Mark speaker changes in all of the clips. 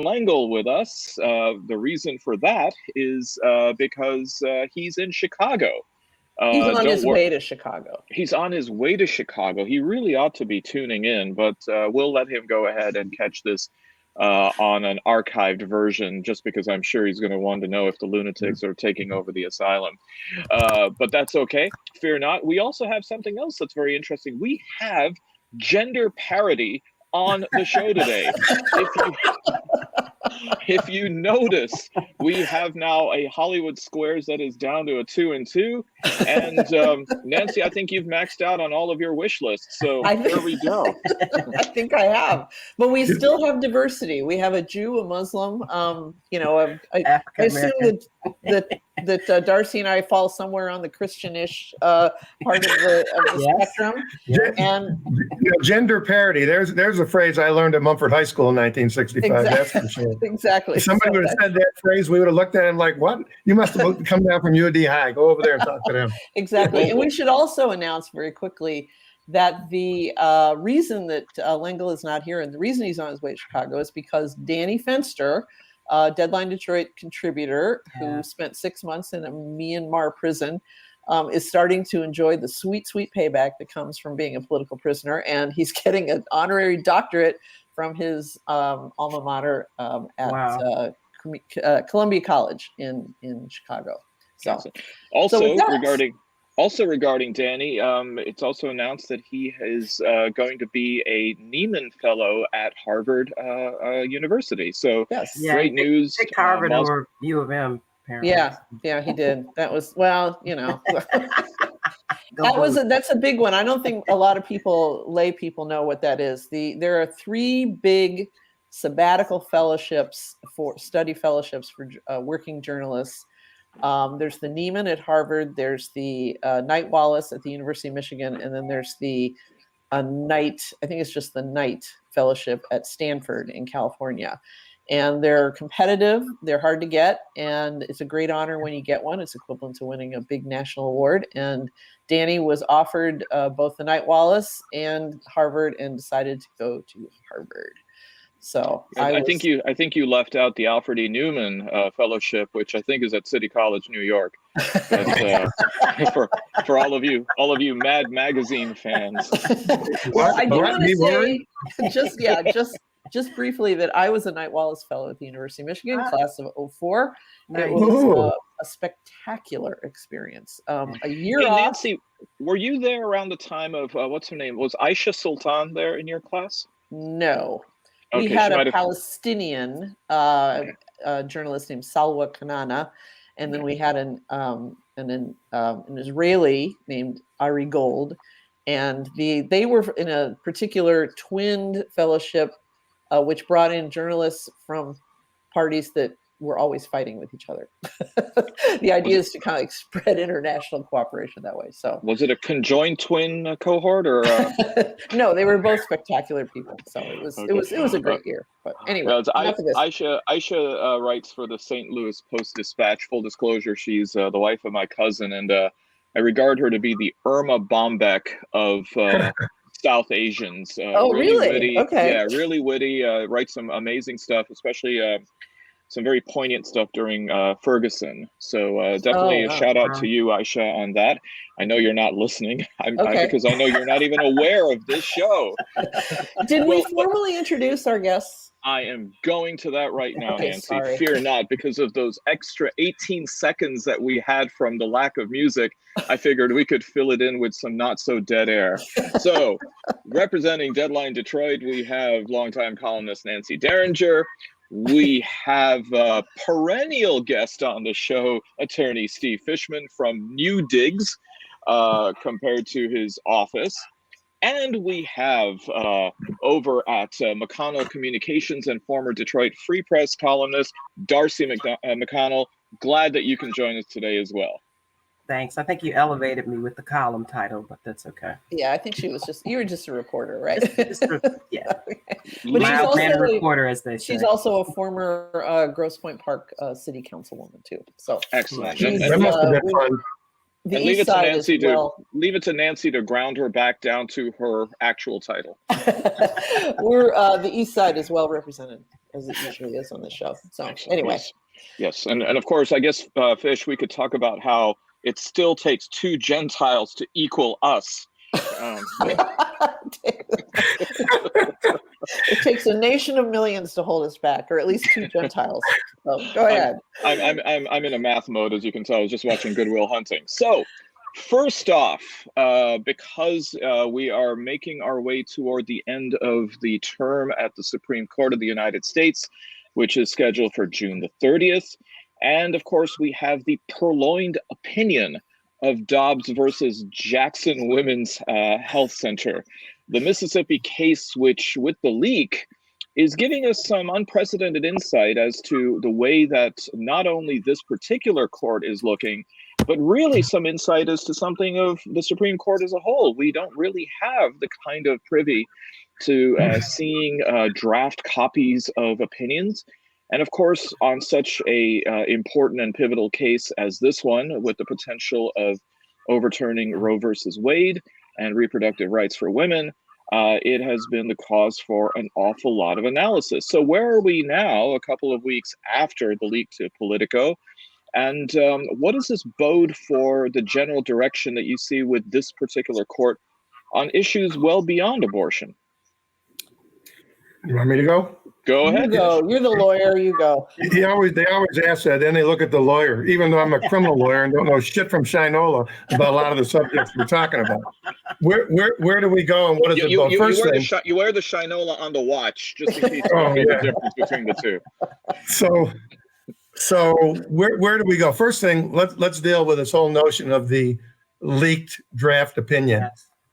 Speaker 1: Langle with us. The reason for that is because he's in Chicago.
Speaker 2: He's on his way to Chicago.
Speaker 1: He's on his way to Chicago. He really ought to be tuning in, but we'll let him go ahead and catch this on an archived version, just because I'm sure he's going to want to know if the lunatics are taking over the asylum. But that's okay. Fear not. We also have something else that's very interesting. We have gender parity on the show today. If you notice, we have now a Hollywood Squares that is down to a 2 and 2. And Nancy, I think you've maxed out on all of your wish lists. So there we go.
Speaker 2: I think I have. But we still have diversity. We have a Jew, a Muslim. I assume that Darcy and I fall somewhere on the Christianish part of the spectrum.
Speaker 3: Yeah. And gender parity. There's a phrase I learned at Mumford High School in 1965.
Speaker 2: Exactly.
Speaker 3: That's for sure.
Speaker 2: Exactly.
Speaker 3: If somebody would have said that phrase, we would have looked at him like, what? You must have come down from UD High. Go over there and talk to them.
Speaker 2: Exactly. And we should also announce very quickly that the reason that Lengel is not here and the reason he's on his way to Chicago is because Danny Fenster, Deadline Detroit contributor who spent 6 months in a Myanmar prison, is starting to enjoy the sweet, sweet payback that comes from being a political prisoner. And he's getting an honorary doctorate from his alma mater at Columbia College in Chicago. So,
Speaker 1: regarding Danny, it's also announced that he is going to be a Nieman Fellow at Harvard University. So great news.
Speaker 4: Picked Harvard over U of M. Apparently.
Speaker 2: Yeah, he did. That was that's a big one. I don't think a lot of lay people know what that is. There are 3 big sabbatical fellowships study fellowships for working journalists. There's the Nieman at Harvard, there's the Knight Wallace at the University of Michigan, and then there's the Knight, I think it's just the Knight Fellowship at Stanford in California. And they're competitive, they're hard to get, and it's a great honor when you get one. It's equivalent to winning a big national award. And Danny was offered both the Knight Wallace and Harvard and decided to go to Harvard. So
Speaker 1: I think you left out the Alfred E. Newman Fellowship, which I think is at City College, New York. But, for all of you Mad Magazine fans.
Speaker 2: Well, I do want to say just briefly that I was a Knight Wallace Fellow at the University of Michigan, class of 2004. It was a spectacular experience. A year off.
Speaker 1: Nancy, were you there around the time of what's her name? Was Aisha Sultan there in your class?
Speaker 2: No.
Speaker 1: Okay,
Speaker 2: we had a Palestinian journalist named Salwa Kanana, and then we had an Israeli named Ari Gold, and they were in a particular twinned fellowship, which brought in journalists from parties that were always fighting with each other. The idea is to kind of spread international cooperation that way. So
Speaker 1: was it a conjoined twin cohort or?
Speaker 2: No, they were both spectacular people. So it was a great year. But anyway,
Speaker 1: Aisha writes for the St. Louis Post-Dispatch. Full disclosure, she's the wife of my cousin, and I regard her to be the Irma Bombeck of South Asians.
Speaker 2: Really?
Speaker 1: Witty.
Speaker 2: Okay.
Speaker 1: Yeah, really witty. Writes some amazing stuff, especially some very poignant stuff during Ferguson. So definitely a shout out to you, Aisha, on that. I know you're not listening because I know you're not even aware of this show.
Speaker 2: Did we formally introduce our guests?
Speaker 1: I am going to that right now, Nancy.
Speaker 2: Sorry.
Speaker 1: Fear not, because of those extra 18 seconds that we had from the lack of music, I figured we could fill it in with some not so dead air. So, representing Deadline Detroit, we have longtime columnist Nancy Derringer. We have a perennial guest on the show, attorney Steve Fishman from New Digs, compared to his office. And we have over at McConnell Communications and former Detroit Free Press columnist, Darcy McConnell. Glad that you can join us today as well.
Speaker 4: Thanks. I think you elevated me with the column title, but that's okay.
Speaker 2: Yeah, I think you were just a reporter, right?
Speaker 4: Yeah.
Speaker 2: But
Speaker 4: Mild mannered reporter, as they say.
Speaker 2: She's also a former Grosse Pointe Park city councilwoman too. So
Speaker 1: excellent.
Speaker 3: That must have been fun.
Speaker 2: The
Speaker 1: And leave
Speaker 2: East
Speaker 1: it to
Speaker 2: Side
Speaker 1: Nancy
Speaker 2: as well.
Speaker 1: leave it to Nancy to ground her back down to her actual title.
Speaker 2: We're the East Side is well represented, as it usually is on the show. So anyway,
Speaker 1: yes. And of course, I guess Fish, we could talk about how it still takes 2 Gentiles to equal us.
Speaker 2: It takes a nation of millions to hold us back, or at least 2 Gentiles. So go ahead.
Speaker 1: I'm in a math mode, as you can tell. I was just watching Good Will Hunting. So, first off, because we are making our way toward the end of the term at the Supreme Court of the United States, which is scheduled for June the 30th, and of course we have the purloined opinion of Dobbs versus Jackson Women's Health Center, the Mississippi case, which with the leak is giving us some unprecedented insight as to the way that not only this particular court is looking, but really some insight as to something of the Supreme Court as a whole. We don't really have the kind of privy to seeing draft copies of opinions. And of course, on such a important and pivotal case as this one, with the potential of overturning Roe versus Wade and reproductive rights for women, it has been the cause for an awful lot of analysis. So where are we now, a couple of weeks after the leak to Politico? And what does this bode for the general direction that you see with this particular court on issues well beyond abortion?
Speaker 3: You want me to go?
Speaker 1: Go ahead.
Speaker 2: You go. You're the lawyer. You go.
Speaker 3: They always ask that. Then they look at the lawyer, even though I'm a criminal lawyer and don't know shit from Shinola about a lot of the subjects we're talking about. Where do we go and what is it about? First thing,
Speaker 1: you wear the Shinola on the watch just in case you don't know the difference between the two.
Speaker 3: So where do we go? First thing, let's deal with this whole notion of the leaked draft opinion.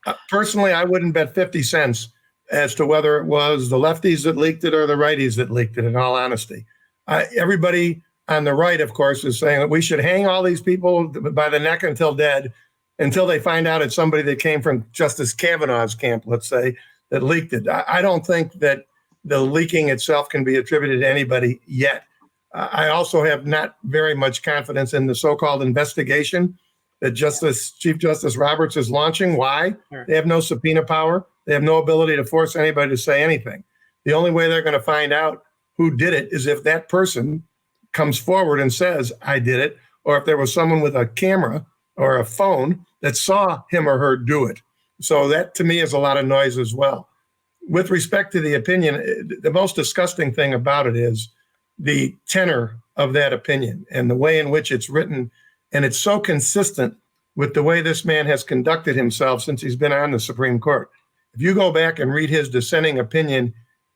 Speaker 4: Yes.
Speaker 3: Personally, I wouldn't bet 50 cents as to whether it was the lefties that leaked it or the righties that leaked it, in all honesty. Everybody on the right, of course, is saying that we should hang all these people by the neck until dead, until they find out it's somebody that came from Justice Kavanaugh's camp, let's say, that leaked it. I don't think that the leaking itself can be attributed to anybody yet. I also have not very much confidence in the so-called investigation that Chief Justice Roberts is launching. Why?
Speaker 4: Sure.
Speaker 3: They have no subpoena power. They have no ability to force anybody to say anything. The only way they're going to find out who did it is if that person comes forward and says, I did it, or if there was someone with a camera or a phone that saw him or her do it. So that, to me, is a lot of noise as well. With respect to the opinion, the most disgusting thing about it is the tenor of that opinion and the way in which it's written. And it's so consistent with the way this man has conducted himself since he's been on the Supreme Court. If you go back and read his dissenting opinion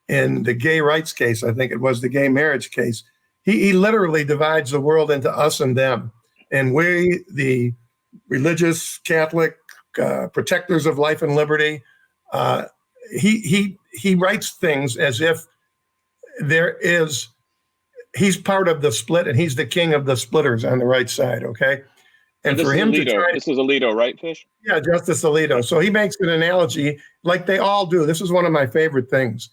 Speaker 3: in the gay rights case, I think it was the gay marriage case, he literally divides the world into us and them. And we, the religious, Catholic, protectors of life and liberty, he writes things as if he's part of the split and he's the king of the splitters on the right side, okay? And for him to try,
Speaker 1: this is Alito, right, Fish?
Speaker 3: Yeah, Justice Alito. So he makes an analogy like they all do. This is one of my favorite things.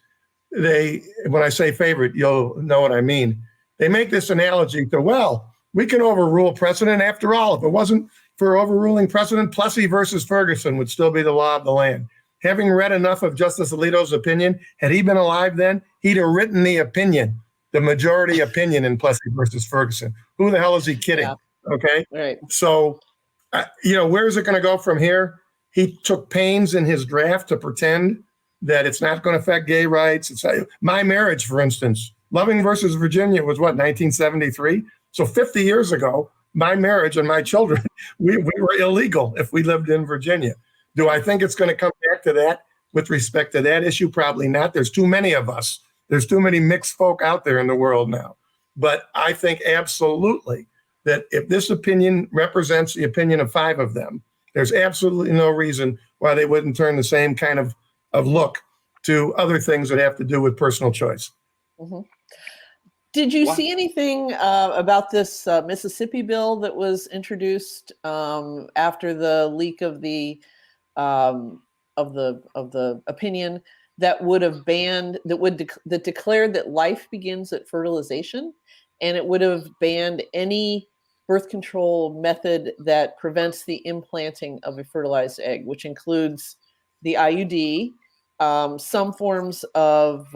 Speaker 3: When I say favorite, you'll know what I mean. They make this analogy to, well, we can overrule precedent. After all, if it wasn't for overruling precedent, Plessy versus Ferguson would still be the law of the land. Having read enough of Justice Alito's opinion, had he been alive then, he'd have written the opinion, the majority opinion in Plessy versus Ferguson. Who the hell is he kidding?
Speaker 2: Yeah.
Speaker 3: Okay.
Speaker 2: Right.
Speaker 3: So, where is it going to go from here? He took pains in his draft to pretend that it's not going to affect gay rights. It's my marriage, for instance. Loving versus Virginia was what, 1973? So 50 years ago, my marriage and my children, we were illegal if we lived in Virginia. Do I think it's going to come back to that with respect to that issue? Probably not. There's too many of us. There's too many mixed folk out there in the world now. But I think absolutely that if this opinion represents the opinion of 5 of them, there's absolutely no reason why they wouldn't turn the same kind of look to other things that have to do with personal choice.
Speaker 2: Mm-hmm. Did you see anything about this Mississippi bill that was introduced after the leak of the opinion that would have banned that declared that life begins at fertilization, and it would have banned any birth control method that prevents the implanting of a fertilized egg, which includes the IUD, some forms of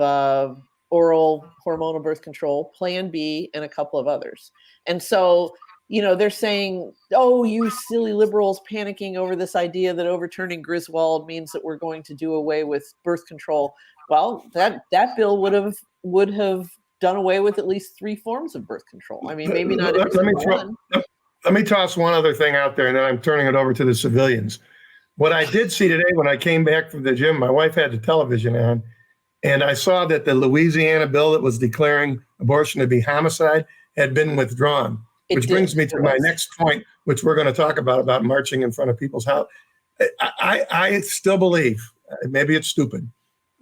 Speaker 2: oral hormonal birth control, Plan B, and a couple of others. And so, they're saying, oh, you silly liberals panicking over this idea that overturning Griswold means that we're going to do away with birth control. Well, that bill would have done away with at least 3 forms of birth control. I mean, maybe not every single one.
Speaker 3: Let me toss one other thing out there, and then I'm turning it over to the civilians. What I did see today when I came back from the gym, my wife had the television on, and I saw that the Louisiana bill that was declaring abortion to be homicide had been withdrawn, which brings me to my next point, which we're going to talk about marching in front of people's house. I still believe, maybe it's stupid,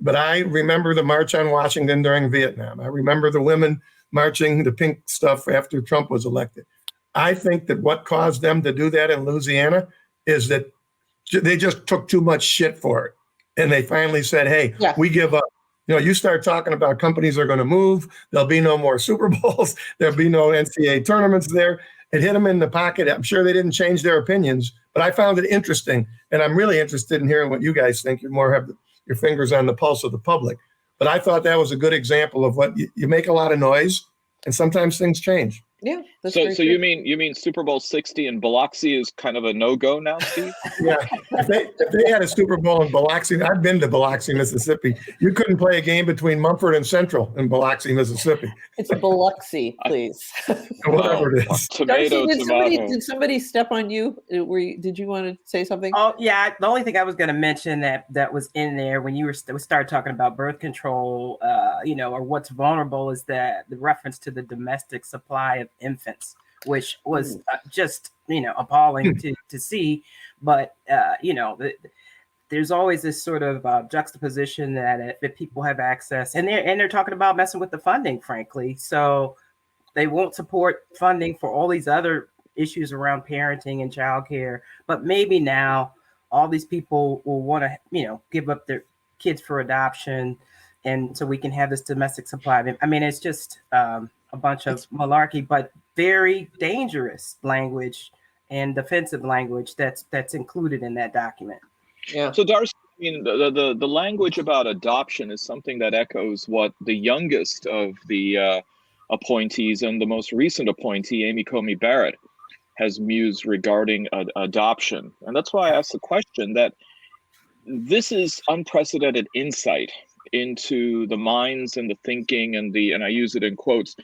Speaker 3: but I remember the March on Washington during Vietnam. I remember the women marching, the pink stuff after Trump was elected. I think that what caused them to do that in Louisiana is that they just took too much shit for it. And they finally said, hey, we give up. You start talking about companies are going to move. There'll be no more Super Bowls. There'll be no NCAA tournaments there. It hit them in the pocket. I'm sure they didn't change their opinions, but I found it interesting. And I'm really interested in hearing what you guys think. You more have your fingers on the pulse of the public. But I thought that was a good example of what you make a lot of noise and sometimes things change.
Speaker 2: Yeah.
Speaker 1: So you mean Super Bowl 60 in Biloxi is kind of a no-go now, Steve?
Speaker 3: Yeah. If they had a Super Bowl in Biloxi, I've been to Biloxi, Mississippi. You couldn't play a game between Mumford and Central in Biloxi, Mississippi.
Speaker 2: It's Biloxi, please.
Speaker 3: Whatever it is.
Speaker 1: Tomato.
Speaker 2: Did somebody step on you? Did you want to say something?
Speaker 4: Oh, yeah. The only thing I was going to mention that was in there when you started talking about birth control, or what's vulnerable is that the reference to the domestic supply of infants, which was just appalling to see. But there's always this sort of juxtaposition that if people have access, and they're talking about messing with the funding, frankly. So they won't support funding for all these other issues around parenting and childcare. But maybe now all these people will want to give up their kids for adoption, and so we can have this domestic supply. I mean, it's just a bunch of malarkey, but very dangerous language and defensive language that's included in that document.
Speaker 2: Yeah.
Speaker 1: So Darcy, the language about adoption is something that echoes what the youngest of the appointees and the most recent appointee, Amy Coney Barrett, has mused regarding adoption. And that's why I asked the question that this is unprecedented insight into the minds and the thinking and I use it in quotes,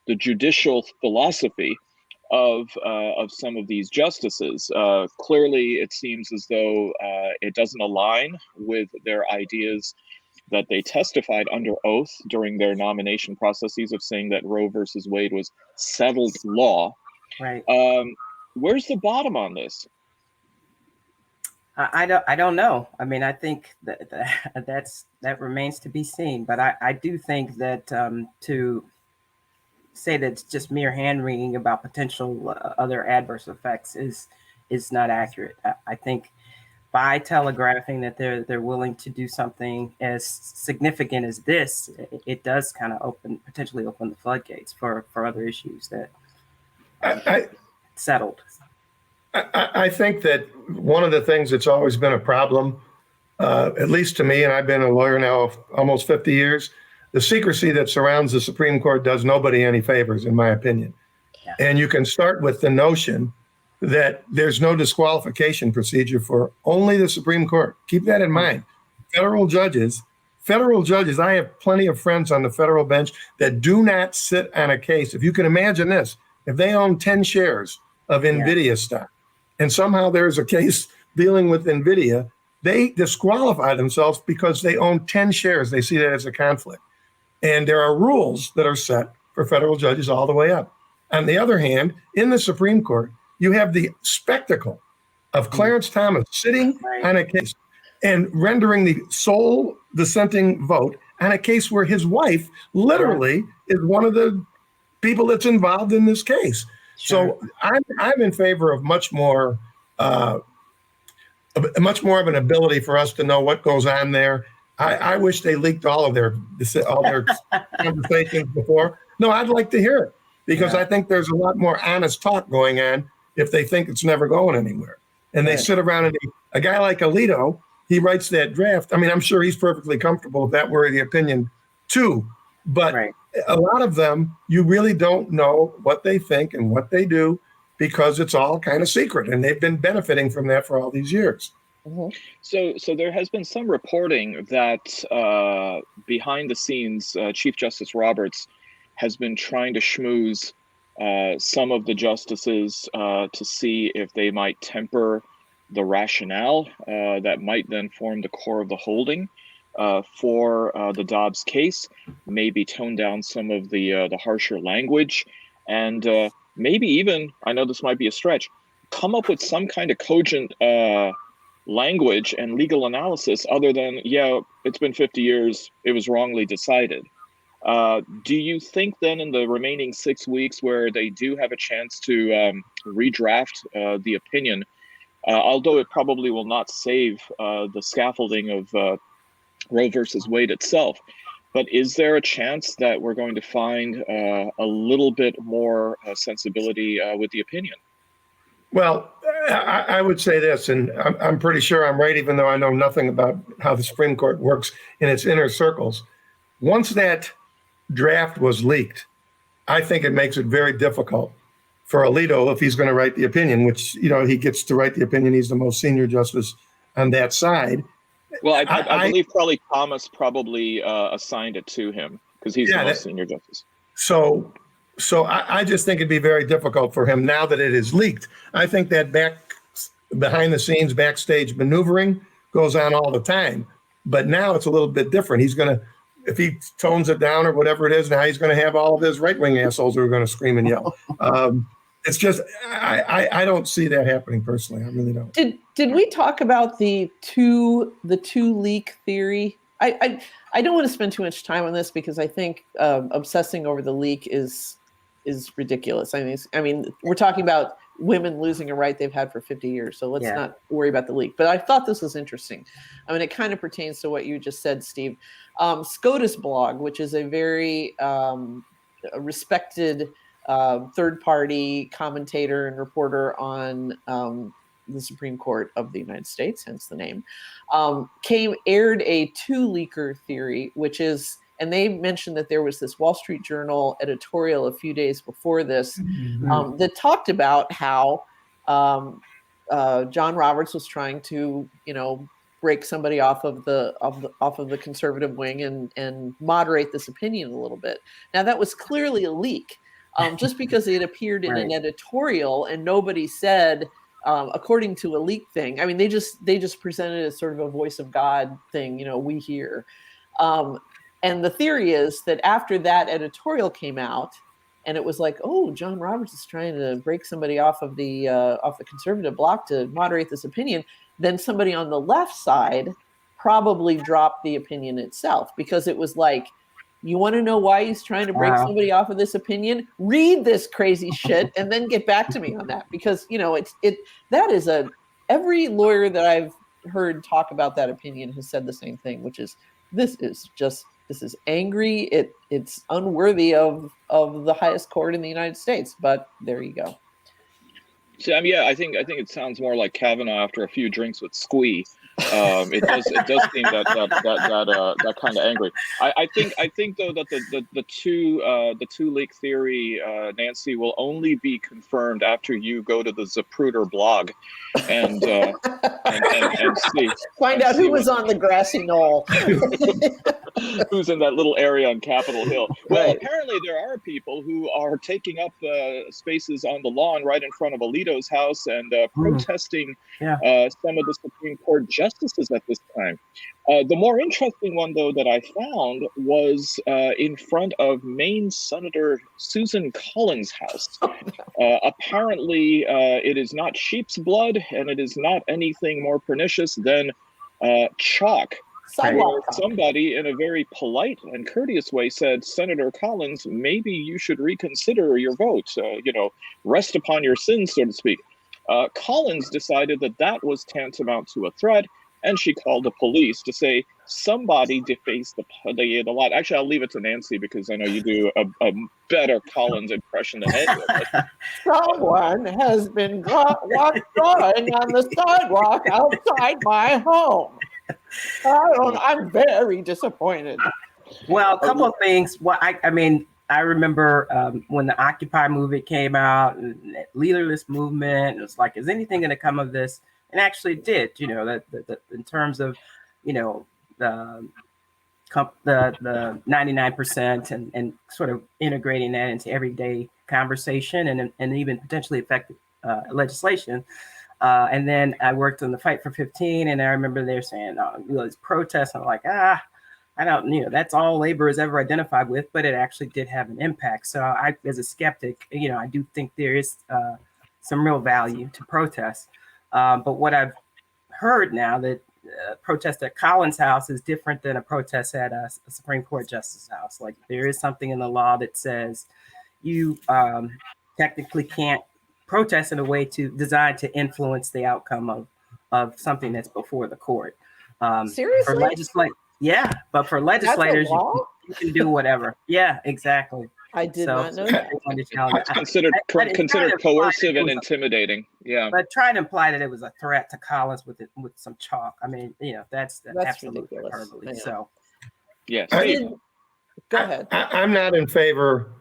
Speaker 1: the judicial philosophy of some of these justices. Clearly, it seems as though it doesn't align with their ideas that they testified under oath during their nomination processes of saying that Roe versus Wade was settled law.
Speaker 4: Right.
Speaker 1: Where's the bottom on this?
Speaker 4: I don't know. I mean, I think that remains to be seen. But I do think that to say that it's just mere hand wringing about potential other adverse effects is not accurate. I think by telegraphing that they're willing to do something as significant as this, it does kind of potentially open the floodgates for other issues that settled.
Speaker 3: I think that one of the things that's always been a problem, at least to me, and I've been a lawyer now almost 50 years, the secrecy that surrounds the Supreme Court does nobody any favors, in my opinion. Yeah. And you can start with the notion that there's no disqualification procedure for only the Supreme Court. Keep that in mind. Federal judges, I have plenty of friends on the federal bench that do not sit on a case. If you can imagine this, if they own 10 shares of NVIDIA stock, and somehow there's a case dealing with NVIDIA, they disqualify themselves because they own 10 shares. They see that as a conflict. And there are rules that are set for federal judges all the way up. On the other hand, in the Supreme Court, you have the spectacle of Clarence Thomas sitting on a case and rendering the sole dissenting vote on a case where his wife literally is one of the people that's involved in this case. Sure. So I'm in favor of much more of an ability for us to know what goes on there. I wish they leaked all their conversations before. No, I'd like to hear it. because
Speaker 4: Yeah.
Speaker 3: I think there's a lot more honest talk going on if they think it's never going anywhere. And they
Speaker 2: Right.
Speaker 3: sit around and a guy like Alito, he writes that draft. I mean, I'm sure he's perfectly comfortable if that were the opinion too. But
Speaker 4: Right.
Speaker 3: a lot of them, you really don't know what they think and what they do because it's all kind of secret. And they've been benefiting from that for all these years.
Speaker 2: Mhm.
Speaker 1: So there has been some reporting that behind the scenes, Chief Justice Roberts has been trying to schmooze some of the justices to see if they might temper the rationale that might then form the core of the holding for the Dobbs case, maybe tone down some of the harsher language, and maybe even, I know this might be a stretch, come up with some kind of cogent language and legal analysis other than, yeah, it's been 50 years, it was wrongly decided. Do you think then in the remaining 6 weeks where they do have a chance to redraft the opinion, although it probably will not save the scaffolding of Roe versus Wade itself, but is there a chance that we're going to find a little bit more sensibility with the opinion?
Speaker 3: Well, I would say this, and I'm pretty sure I'm right, even though I know nothing about how the Supreme Court works in its inner circles. Once that draft was leaked, I think it makes it very difficult for Alito if he's going to write the opinion, which, he gets to write the opinion. He's the most senior justice on that side.
Speaker 1: Well, I believe probably Thomas probably assigned it to him because he's the most senior justice.
Speaker 3: So I just think it'd be very difficult for him now that it is leaked. I think that behind the scenes backstage maneuvering goes on all the time, but now it's a little bit different. He's going to, if he tones it down or whatever it is, now he's going to have all of his right-wing assholes who are going to scream and yell. It's just, I don't see that happening personally. I really don't.
Speaker 2: Did we talk about the two leak theory? I don't want to spend too much time on this because I think obsessing over the leak is ridiculous. I mean, we're talking about women losing a right they've had for 50 years, so let's not worry about the leak. But I thought this was interesting. I mean, it kind of pertains to what you just said, Steve. SCOTUS blog, which is a very respected third-party commentator and reporter on the Supreme Court of the United States, hence the name, aired a two-leaker theory, which is, and they mentioned that there was this Wall Street Journal editorial a few days before this that talked about how John Roberts was trying to, break somebody off of the conservative wing and moderate this opinion a little bit. Now that was clearly a leak, just because it appeared in an editorial and nobody said, according to a leak thing. I mean, they just presented it as sort of a voice of God thing, we hear. And the theory is that after that editorial came out, and it was like, oh, John Roberts is trying to break somebody off the conservative bloc to moderate this opinion, then somebody on the left side probably dropped the opinion itself, because it was like, you want to know why he's trying to break somebody off of this opinion? Read this crazy shit and then get back to me on that, because that is every lawyer that I've heard talk about that opinion has said the same thing, which is this is angry. It's unworthy of the highest court in the United States. But there you go.
Speaker 1: So, I think it sounds more like Kavanaugh after a few drinks with Squee. It does seem that kind of angry. I think though that the two leak theory, Nancy, will only be confirmed after you go to the Zapruder blog and see.
Speaker 2: Find out who was on the grassy knoll.
Speaker 1: Who's in that little area on Capitol Hill. Well, apparently there are people who are taking up spaces on the lawn right in front of Alito's house and protesting some of the Supreme Court justices at this time. The more interesting one, though, that I found was in front of Maine Senator Susan Collins' house. Apparently, it is not sheep's blood, and it is not anything more pernicious than chalk. Where somebody in a very polite and courteous way said, Senator Collins, maybe you should reconsider your vote, rest upon your sins, so to speak. Collins decided that was tantamount to a threat, and she called the police to say, somebody defaced the lot. Actually, I'll leave it to Nancy because I know you do a better Collins impression than any of us.
Speaker 2: Someone has been drawing on the sidewalk outside my home. I'm very disappointed.
Speaker 4: Well, a couple of things. Well, I mean, I remember when the Occupy movement came out and the leaderless movement. It was like, is anything going to come of this? And actually, it did. You know, that in terms of, you know, the 99% and sort of integrating that into everyday conversation and even potentially effective legislation. And then I worked on the Fight for 15, and I remember they're saying, these protests. I'm like, I don't, that's all labor is ever identified with, but it actually did have an impact. So I, as a skeptic, I do think there is some real value to protests. But what I've heard now that protest at Collins' house is different than a protest at a Supreme Court justice's house. Like there is something in the law that says you technically can't protest in a way designed to influence the outcome of something that's before the court.
Speaker 2: Seriously?
Speaker 4: Yeah, but for legislators, you can do whatever. Yeah, exactly.
Speaker 2: I did not know that.
Speaker 1: It's considered coercive and intimidating. Yeah.
Speaker 4: But trying to imply that it was a threat to Collins with some chalk. I mean, that's absolute hyperbole. So,
Speaker 1: yes.
Speaker 2: Go ahead.
Speaker 3: I'm not in favor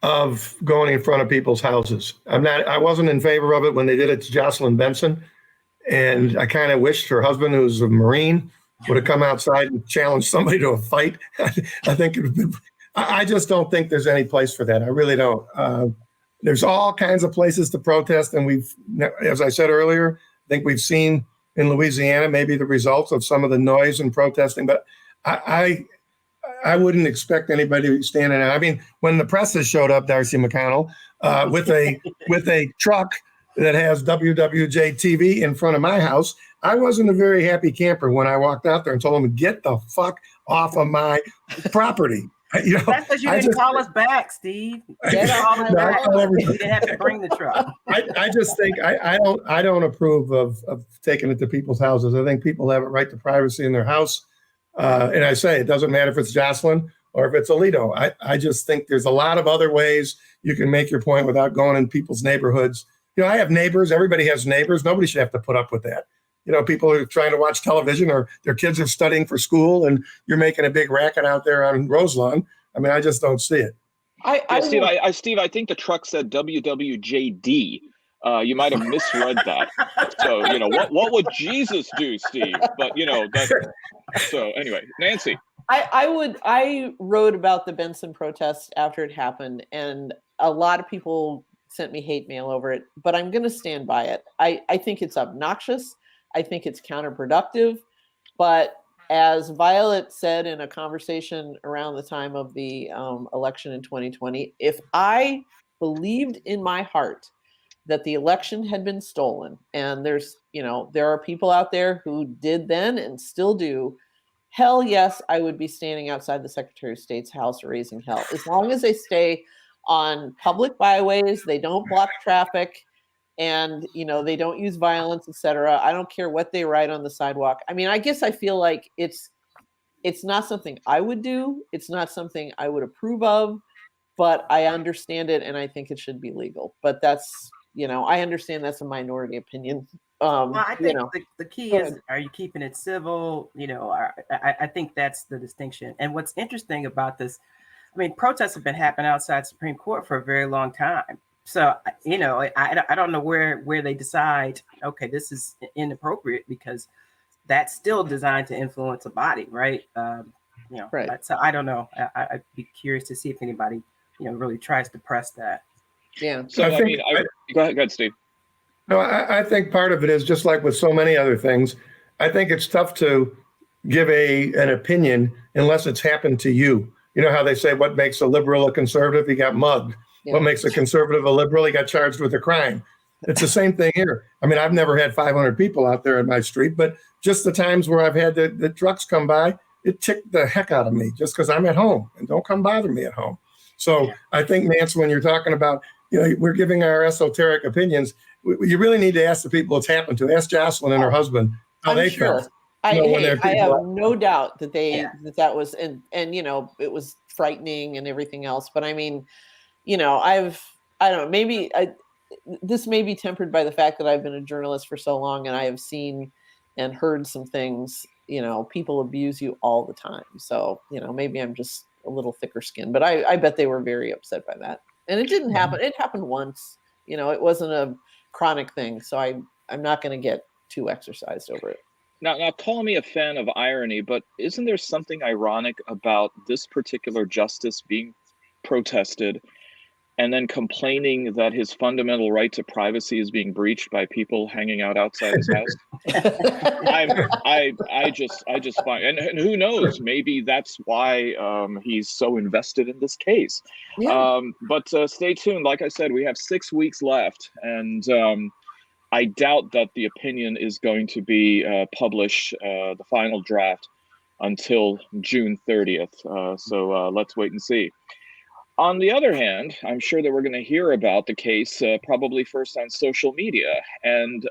Speaker 3: of going in front of people's houses. I wasn't in favor of it when they did it to Jocelyn Benson. And I kind of wished her husband, who's a Marine, would have come outside and challenged somebody to a fight. I think it would have been. I just don't think there's any place for that. I really don't. There's all kinds of places to protest. And we've, as I said earlier, I think we've seen in Louisiana maybe the results of some of the noise and protesting. But I wouldn't expect anybody standing out. I mean, when the presses showed up, Darcy McConnell, with a truck that has WWJ TV in front of my house, I wasn't a very happy camper when I walked out there and told them, get the fuck off of my property.
Speaker 4: That's because you didn't call us back, Steve. Get off my back. You didn't have to bring the truck.
Speaker 3: I just think I don't approve of taking it to people's houses. I think people have a right to privacy in their house. And I say it doesn't matter if it's Jocelyn or if it's Alito. I just think there's a lot of other ways you can make your point without going in people's neighborhoods. I have neighbors. Everybody has neighbors. Nobody should have to put up with that. People are trying to watch television or their kids are studying for school and you're making a big racket out there on Roselawn. I mean, I just don't see it.
Speaker 1: Steve, I think the truck said WWJD. You might have misread that. So, what would Jesus do, Steve? But, so anyway, Nancy.
Speaker 2: I wrote about the Benson protest after it happened, and a lot of people sent me hate mail over it, but I'm going to stand by it. I think it's obnoxious. I think it's counterproductive. But as Violet said in a conversation around the time of the election in 2020, if I believed in my heart that the election had been stolen, and there are people out there who did then and still do, hell yes, I would be standing outside the Secretary of State's house raising hell. As long as they stay on public byways, they don't block traffic, and they don't use violence, etc. I don't care what they write on the sidewalk. I mean, I guess I feel like it's not something I would do. It's not something I would approve of, but I understand it, and I think it should be legal. But that's, I understand that's a minority opinion.
Speaker 4: Well, I think the key is, are you keeping it civil? I think that's the distinction. And what's interesting about this, I mean, protests have been happening outside Supreme Court for a very long time. So, I don't know where they decide, okay, this is inappropriate, because that's still designed to influence a body, right?
Speaker 2: Right.
Speaker 4: So I don't know. I'd be curious to see if anybody, really tries to press that.
Speaker 2: Yeah.
Speaker 1: So, go ahead, Steve.
Speaker 3: No, I think part of it is just like with so many other things. I think it's tough to give an opinion unless it's happened to you. You know how they say, what makes a liberal a conservative? He got mugged. Yeah. What makes a conservative a liberal? He got charged with a crime. It's the same thing here. I mean, I've never had 500 people out there in my street, but just the times where I've had the trucks come by, it ticked the heck out of me just because I'm at home, and don't come bother me at home. So I think, Nance, when you're talking about, we're giving our esoteric opinions, you really need to ask the people it's happened to. Ask Jocelyn and her husband how they felt.
Speaker 2: I
Speaker 3: when there are
Speaker 2: I
Speaker 3: people-
Speaker 2: have no doubt that
Speaker 4: Yeah.
Speaker 2: that was and it was frightening and everything else. But I mean, I don't know, this may be tempered by the fact that I've been a journalist for so long and I have seen and heard some things. People abuse you all the time. So, maybe I'm just a little thicker skinned, but I bet they were very upset by that. And it didn't happen. It happened once. It wasn't a chronic thing. So I'm not going to get too exercised over it.
Speaker 1: Now, call me a fan of irony, but isn't there something ironic about this particular justice being protested and then complaining that his fundamental right to privacy is being breached by people hanging out outside his house? I just find, and who knows, maybe that's why he's so invested in this case.
Speaker 2: Yeah.
Speaker 1: But stay tuned. Like I said, we have 6 weeks left, and I doubt that the opinion is going to be published, the final draft, until June 30th. So let's wait and see. On the other hand, I'm sure that we're going to hear about the case probably first on social media. And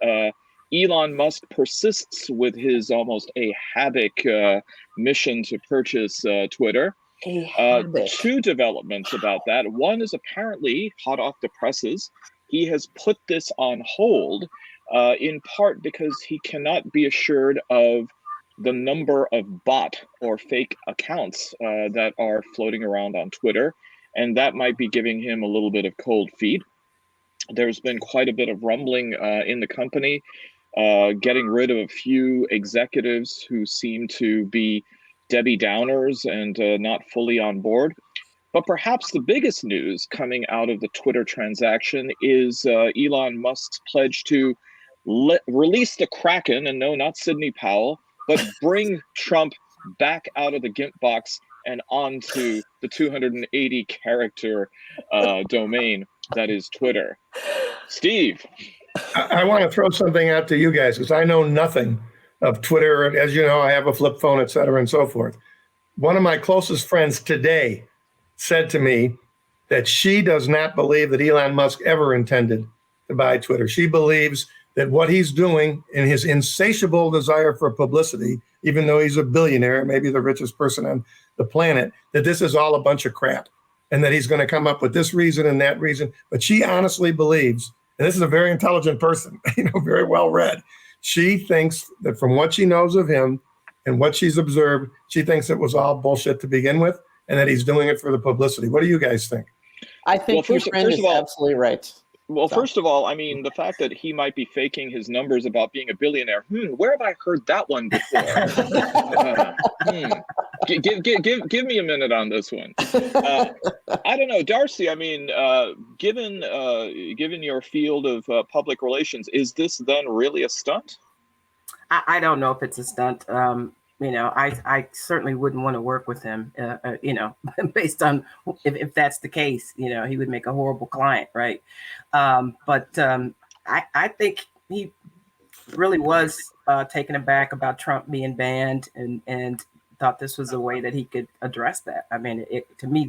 Speaker 1: Elon Musk persists with his almost ahabic mission to purchase Twitter. Two developments about that. One is apparently hot off the presses. He has put this on hold, in part because he cannot be assured of the number of bot or fake accounts that are floating around on Twitter. And that might be giving him a little bit of cold feet. There's been quite a bit of rumbling in the company, getting rid of a few executives who seem to be Debbie Downers and not fully on board. But perhaps the biggest news coming out of the Twitter transaction is Elon Musk's pledge to release the Kraken, and no, not Sidney Powell, but bring Trump back out of the GIMP box and onto the 280 character domain that is Twitter. Steve.
Speaker 3: I want to throw something out to you guys because I know nothing of Twitter. As you know, I have a flip phone, et cetera, and so forth. One of my closest friends today said to me that she does not believe that Elon Musk ever intended to buy Twitter. She believes that what he's doing in his insatiable desire for publicity, even though he's a billionaire, maybe the richest person on the planet, that this is all a bunch of crap and that he's going to come up with this reason and that reason. But she honestly believes, and this is a very intelligent person, very well read. She thinks that from what she knows of him and what she's observed, she thinks it was all bullshit to begin with and that he's doing it for the publicity. What do you guys think?
Speaker 2: I think your friend is absolutely right.
Speaker 1: Well, first of all, I mean, the fact that he might be faking his numbers about being a billionaire, where have I heard that one before? Give me a minute on this one. I don't know, Darcy, I mean, given your field of public relations, is this then really a stunt?
Speaker 4: I don't know if it's a stunt. I certainly wouldn't want to work with him, based on if that's the case, he would make a horrible client, right? But I think he really was taken aback about Trump being banned and thought this was a way that he could address that. I mean, to me,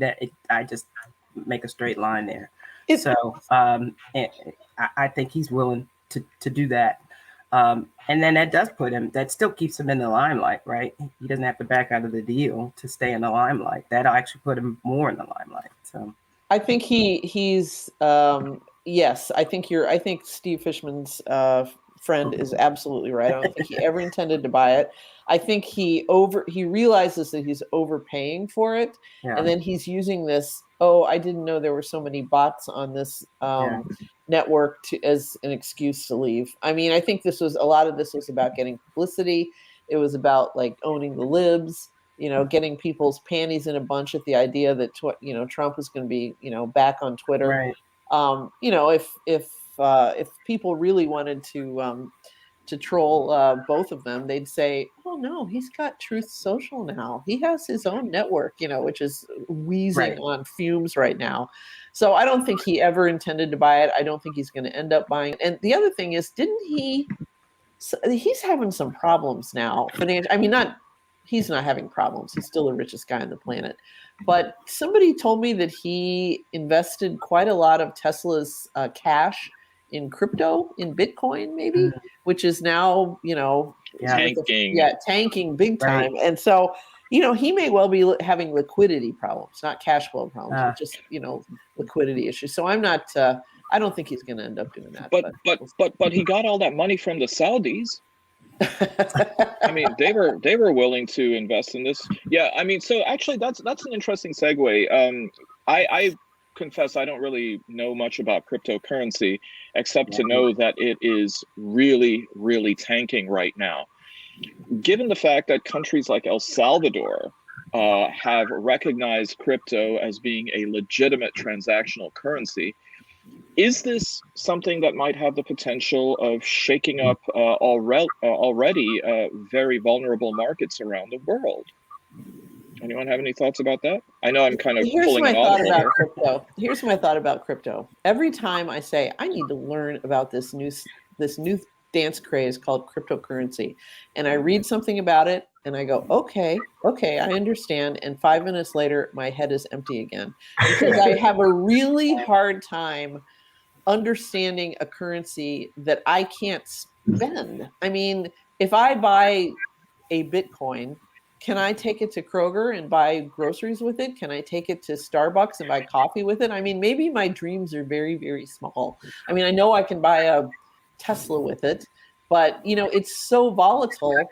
Speaker 4: I just make a straight line there. I think he's willing to do that. And then that still keeps him in the limelight, right? He doesn't have to back out of the deal to stay in the limelight. That'll actually put him more in the limelight. So
Speaker 2: I think he's yes, I think Steve Fishman's friend is absolutely right. I don't think he ever intended to buy it. I think he realizes that he's overpaying for it. Yeah. And then he's using this, I didn't know there were so many bots on this network as an excuse to leave. I mean, I think a lot of this was about getting publicity. It was about like owning the libs, getting people's panties in a bunch at the idea that, Trump was going to be, back on Twitter.
Speaker 4: Right.
Speaker 2: If people really wanted to troll both of them, they'd say, "Oh no, he's got Truth Social now. He has his own network, which is wheezing on fumes right now." So I don't think he ever intended to buy it. I don't think he's going to end up buying it. And the other thing is, he's having some problems now. He's not having problems. He's still the richest guy on the planet. But somebody told me that he invested quite a lot of Tesla's cash in crypto, in Bitcoin, maybe, which is now,
Speaker 1: tanking.
Speaker 2: Tanking big time. Right. And so, he may well be having liquidity problems, not cash flow problems, but just, liquidity issues. So I'm not, I don't think he's going to end up doing that.
Speaker 1: But he got all that money from the Saudis. I mean, they were willing to invest in this. Yeah, I mean, so actually that's an interesting segue. I confess I don't really know much about cryptocurrency, except to know that it is really, really tanking right now. Given the fact that countries like El Salvador have recognized crypto as being a legitimate transactional currency, is this something that might have the potential of shaking up already very vulnerable markets around the world? Anyone have any thoughts about that? I know I'm kind of pulling an audible here.
Speaker 2: Crypto. Here's my thought about crypto. Every time I say I need to learn about this new dance craze called cryptocurrency, and I read something about it, and I go, okay, I understand. And 5 minutes later, my head is empty again because I have a really hard time understanding a currency that I can't spend. I mean, if I buy a Bitcoin, can I take it to Kroger and buy groceries with it? Can I take it to Starbucks and buy coffee with it? I mean, maybe my dreams are very, very small. I mean, I know I can buy a Tesla with it, but it's so volatile.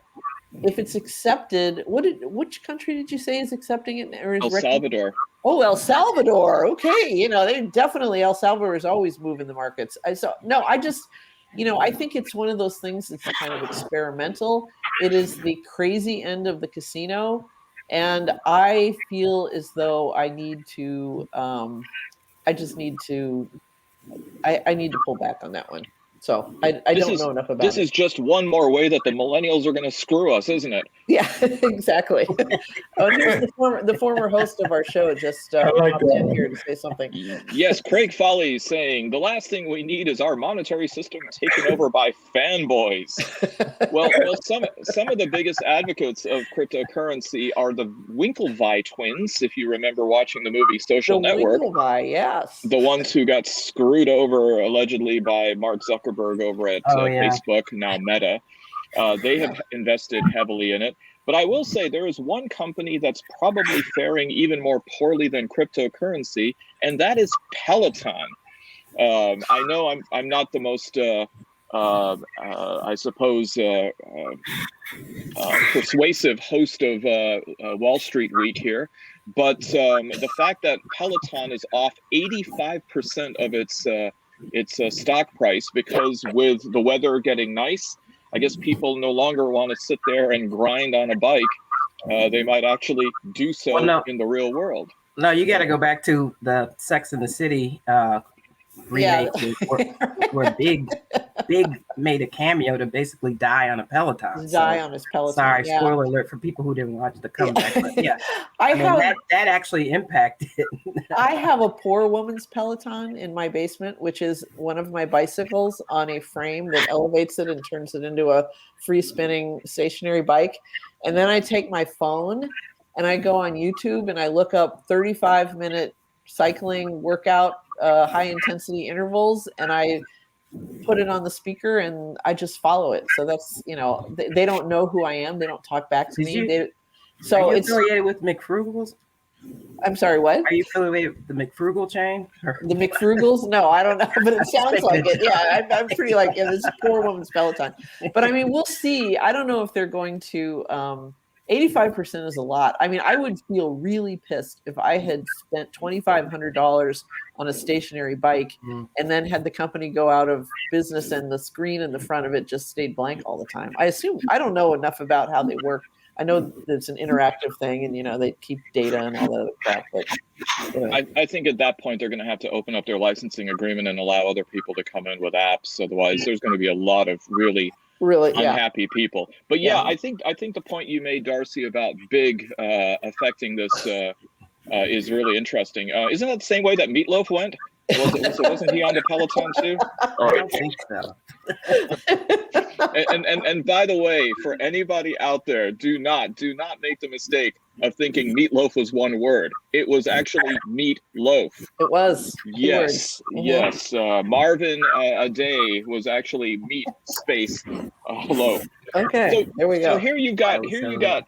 Speaker 2: If it's accepted, which country did you say is accepting it? Or is
Speaker 1: El Salvador.
Speaker 2: Oh, El Salvador. Okay. They definitely, El Salvador is always moving the markets. I think it's one of those things that's kind of experimental. It is the crazy end of the casino. And I feel as though I need to, I need to pull back on that one. So I don't know enough about it.
Speaker 1: This is just one more way that the millennials are going to screw us, isn't it?
Speaker 2: Yeah, exactly. Here's the former host of our show just popped in here to say something.
Speaker 1: Yes, Craig Foley is saying, the last thing we need is our monetary system taken over by fanboys. Well, some of the biggest advocates of cryptocurrency are the Winklevi twins, if you remember watching the movie Social Network.
Speaker 2: Winklevi, yes.
Speaker 1: The ones who got screwed over, allegedly, by Mark Zuckerberg over at Facebook, now Meta. They have invested heavily in it. But I will say there is one company that's probably faring even more poorly than cryptocurrency, and that is Peloton. I know I'm not the most, I suppose, persuasive host of Wall Street Week here, but the fact that Peloton is off 85% of its stock price because with the weather getting nice, I guess people no longer want to sit there and grind on a bike. They might actually do so in the real world.
Speaker 4: No, you got to go back to the Sex and the City remake where Big made a cameo to basically die on a Peloton.
Speaker 2: On his Peloton.
Speaker 4: Sorry, spoiler alert for people who didn't watch the comeback. But that actually impacted.
Speaker 2: I have a poor woman's Peloton in my basement, which is one of my bicycles on a frame that elevates it and turns it into a free spinning stationary bike. And then I take my phone and I go on YouTube and I look up 35-minute cycling workout, high intensity intervals, and I put it on the speaker and I just follow it. So that's, they don't know who I am. They don't talk back to me.
Speaker 4: Are you affiliated with McFrugals?
Speaker 2: I'm sorry, what?
Speaker 4: Are you affiliated with the McFrugal chain?
Speaker 2: The McFrugals? No, I don't know, but it sounds like it. Yeah, I'm pretty like, this poor woman's Peloton. But I mean, we'll see. I don't know if they're going to, 85% is a lot. I mean, I would feel really pissed if I had spent $2,500 on a stationary bike and then had the company go out of business and the screen in the front of it just stayed blank all the time. I don't know enough about how they work. I know that it's an interactive thing and, they keep data and all that other crap. But
Speaker 1: I think at that point, they're going to have to open up their licensing agreement and allow other people to come in with apps. Otherwise, there's going to be a lot of really unhappy people. But I think the point you made, Darcy, about Big affecting this is really interesting. Isn't that the same way that Meatloaf went? Wasn't he on the Peloton too? All
Speaker 4: I
Speaker 1: right.
Speaker 4: don't think so.
Speaker 1: And by the way, for anybody out there, do not make the mistake of thinking meatloaf was one word. It was actually meat loaf.
Speaker 2: It was.
Speaker 1: Yes, yes. Marvin Day was actually meat space loaf.
Speaker 2: Okay,
Speaker 1: So
Speaker 2: there we go.
Speaker 1: So here you got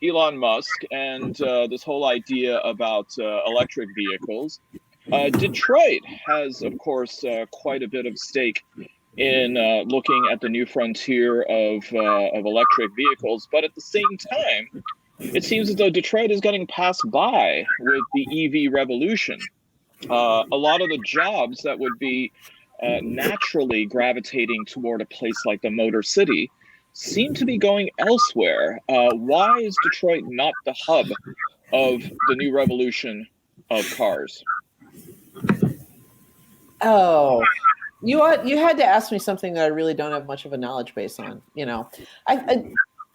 Speaker 1: Elon Musk and this whole idea about electric vehicles. Detroit has, of course, quite a bit of stake in looking at the new frontier of electric vehicles, but at the same time, it seems as though Detroit is getting passed by with the EV revolution. A lot of the jobs that would be naturally gravitating toward a place like the Motor City seem to be going elsewhere. Why is Detroit not the hub of the new revolution of cars?
Speaker 2: Oh, you had to ask me something that I really don't have much of a knowledge base on. You know,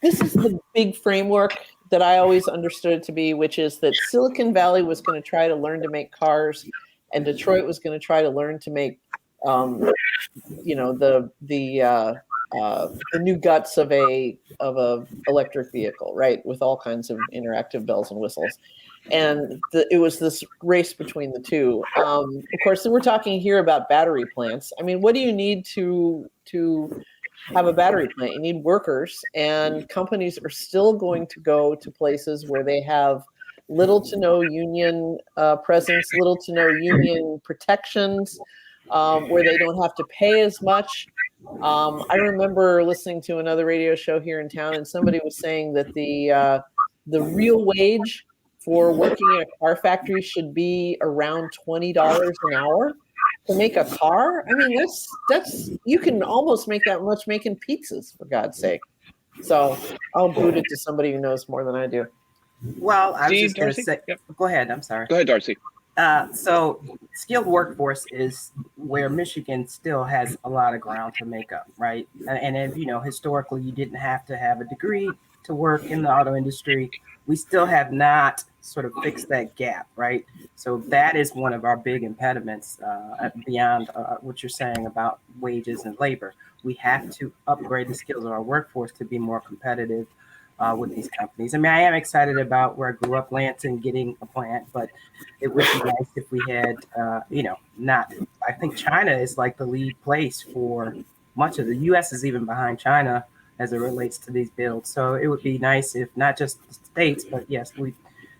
Speaker 2: this is the big framework that I always understood it to be, which is that Silicon Valley was going to try to learn to make cars, and Detroit was going to try to learn to make, the new guts of a electric vehicle, right, with all kinds of interactive bells and whistles. And it was this race between the two. Of course, we're talking here about battery plants. I mean, what do you need to have a battery plant? You need workers, and companies are still going to go to places where they have little to no union presence, little to no union protections, where they don't have to pay as much. I remember listening to another radio show here in town, and somebody was saying that the real wage for working in a car factory should be around $20 an hour to make a car. I mean, that's you can almost make that much making pizzas, for God's sake. So I'll boot it to somebody who knows more than I do.
Speaker 4: Well, I was
Speaker 1: Steve,
Speaker 4: just going to say,
Speaker 1: Yep.
Speaker 4: Go ahead. I'm sorry.
Speaker 1: Go ahead, Darcy.
Speaker 4: So skilled workforce is where Michigan still has a lot of ground to make up, right? And historically, you didn't have to have a degree to work in the auto industry. We still have not sort of fixed that gap, right? So that is one of our big impediments beyond what you're saying about wages and labor. We have to upgrade the skills of our workforce to be more competitive with these companies. I mean, I am excited about where I grew up, Lansing, getting a plant, but it would be nice if we had, not. I think China is like the lead place for much of the U.S. is even behind China as it relates to these builds. So it would be nice if not just the states, but yes, we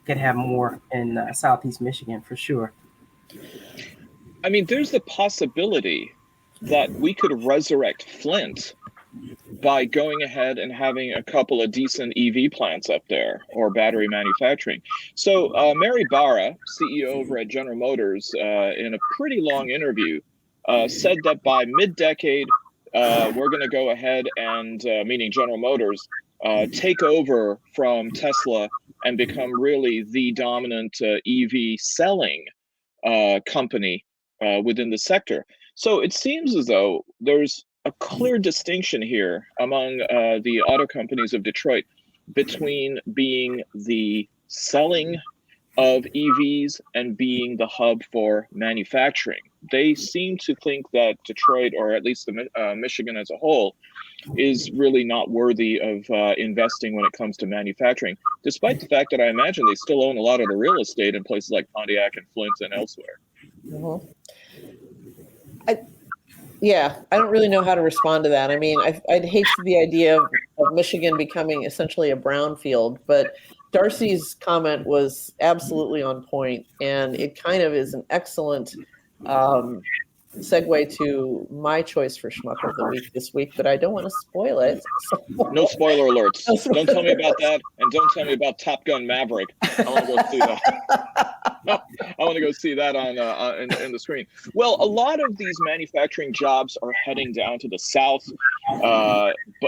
Speaker 4: could have more in Southeast Michigan for sure.
Speaker 1: I mean, there's the possibility that we could resurrect Flint by going ahead and having a couple of decent EV plants up there or battery manufacturing. So Mary Barra, CEO over at General Motors, in a pretty long interview, said that by mid-decade, we're going to go ahead and, meaning General Motors, take over from Tesla and become really the dominant EV selling company within the sector. So it seems as though there's a clear distinction here among the auto companies of Detroit between being the selling of EVs and being the hub for manufacturing. They seem to think that Detroit, or at least Michigan as a whole, is really not worthy of investing when it comes to manufacturing, despite the fact that I imagine they still own a lot of the real estate in places like Pontiac and Flint and elsewhere.
Speaker 2: Mm-hmm. I don't really know how to respond to that. I mean, I'd hate the idea of Michigan becoming essentially a brownfield, but Darcy's comment was absolutely on point, and it kind of is an excellent segue to my choice for Schmuck of the Week this week, but I don't want to spoil it. So.
Speaker 1: No spoiler alerts. Don't tell me about that, and don't tell me about Top Gun Maverick. I want to go see that. I want to go see that on in the screen. Well, a lot of these manufacturing jobs are heading down to the south,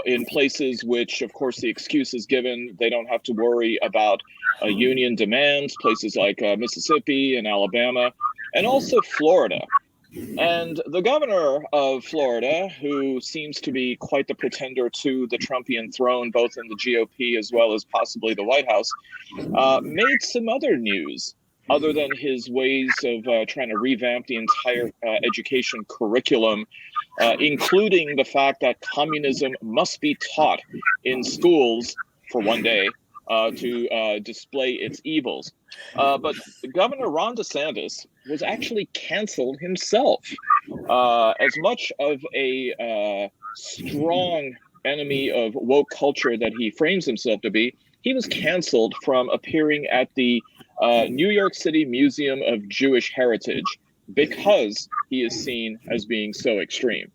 Speaker 1: in places which, of course, the excuse is given. They don't have to worry about union demands, places like Mississippi and Alabama, and also Florida. And the governor of Florida, who seems to be quite the pretender to the Trumpian throne, both in the GOP as well as possibly the White House, made some other news. other than his ways of trying to revamp the entire education curriculum, including the fact that communism must be taught in schools for one day to display its evils. But Governor Ron DeSantis was actually canceled himself. As much of a strong enemy of woke culture that he frames himself to be, he was canceled from appearing at the New York City Museum of Jewish Heritage because he is seen as being so extreme.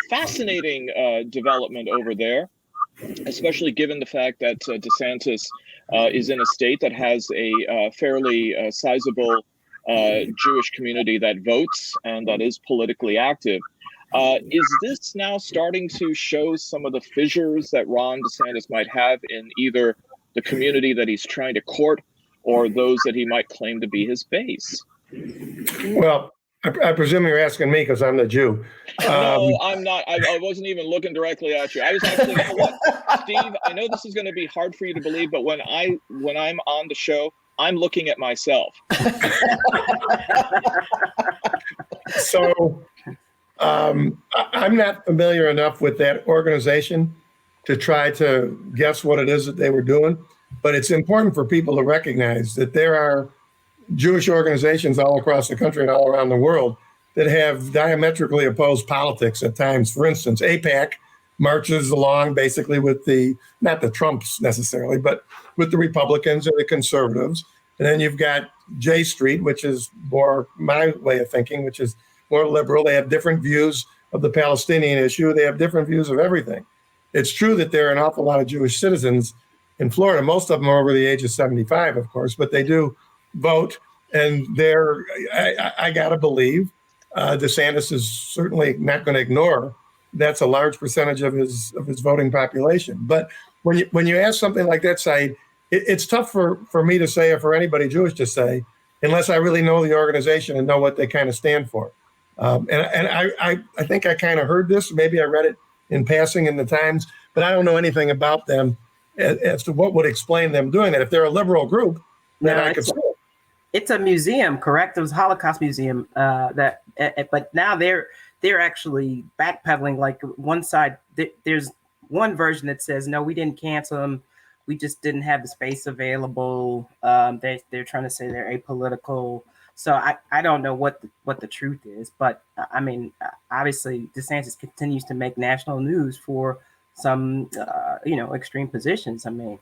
Speaker 1: Fascinating development over there, especially given the fact that DeSantis is in a state that has a fairly sizable Jewish community that votes and that is politically active. Is this now starting to show some of the fissures that Ron DeSantis might have in either the community that he's trying to court or those that he might claim to be his base?
Speaker 3: Well, I presume you're asking me because I'm the Jew.
Speaker 1: No, I'm not. I wasn't even looking directly at you. I was actually, you know what, Steve, I know this is going to be hard for you to believe, but when I'm on the show, I'm looking at myself.
Speaker 3: So I'm not familiar enough with that organization to try to guess what it is that they were doing, but it's important for people to recognize that there are Jewish organizations all across the country and all around the world that have diametrically opposed politics at times. For instance, AIPAC marches along basically with not the Trumps necessarily, but with the Republicans and the conservatives. And then you've got J Street, which is more my way of thinking, which is more liberal. They have different views of the Palestinian issue. They have different views of everything. It's true that there are an awful lot of Jewish citizens in Florida. Most of them are over the age of 75, of course, but they do vote. And I got to believe DeSantis is certainly not going to ignore that's a large percentage of his voting population. But when you ask something like that, Said, it's tough for me to say, or for anybody Jewish to say, unless I really know the organization and know what they kind of stand for. And I think I kind of heard this. Maybe I read it in passing in the Times, but I don't know anything about them as to what would explain them doing that. If they're a liberal group, then I could say it.
Speaker 4: It's a museum, correct? It was a Holocaust museum. But now they're actually backpedaling. Like one side, there's one version that says, no, we didn't cancel them. We just didn't have the space available. They're trying to say they're apolitical. So I don't know what the truth is. But I mean, obviously, DeSantis continues to make national news for some, extreme positions. I mean,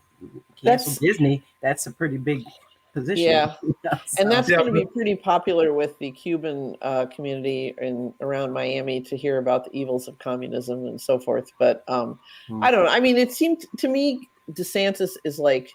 Speaker 4: cancel Disney. That's a pretty big position.
Speaker 2: Yeah,
Speaker 4: So.
Speaker 2: and that's going to be pretty popular with the Cuban community around Miami to hear about the evils of communism and so forth. But I don't know. I mean, it seemed to me DeSantis is like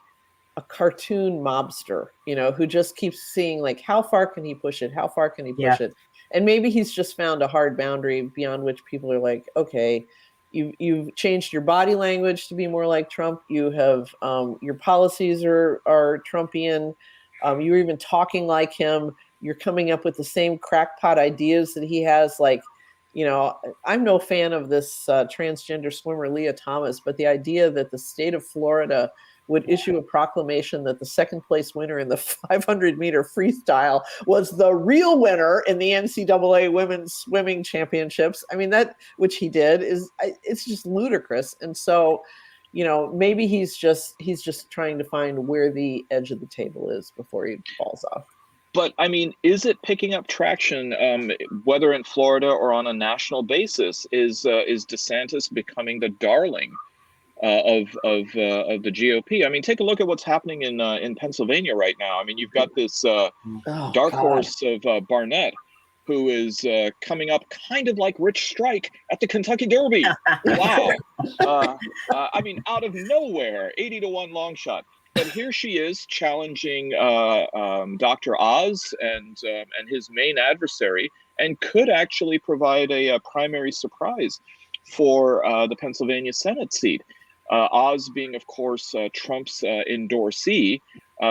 Speaker 2: a cartoon mobster, who just keeps seeing like, how far can he push it? How far can he push it? And maybe he's just found a hard boundary beyond which people are like, okay, you've changed your body language to be more like Trump. You have your policies are Trumpian. You're even talking like him. You're coming up with the same crackpot ideas that he has. Like, I'm no fan of this transgender swimmer, Leah Thomas, but the idea that the state of Florida would issue a proclamation that the second place winner in the 500-meter freestyle was the real winner in the NCAA women's swimming championships. I mean, that, which he did, it's just ludicrous. And so, maybe he's just trying to find where the edge of the table is before he falls off.
Speaker 1: But I mean, is it picking up traction, whether in Florida or on a national basis? Is DeSantis becoming the darling of the GOP? I mean, take a look at what's happening in Pennsylvania right now. I mean, you've got this dark horse of Barnett, who is coming up kind of like Rich Strike at the Kentucky Derby. Wow. I mean, out of nowhere, 80-1 long shot. But here she is challenging Dr. Oz and his main adversary, and could actually provide a primary surprise for the Pennsylvania Senate seat. Oz being, of course, Trump's endorsee,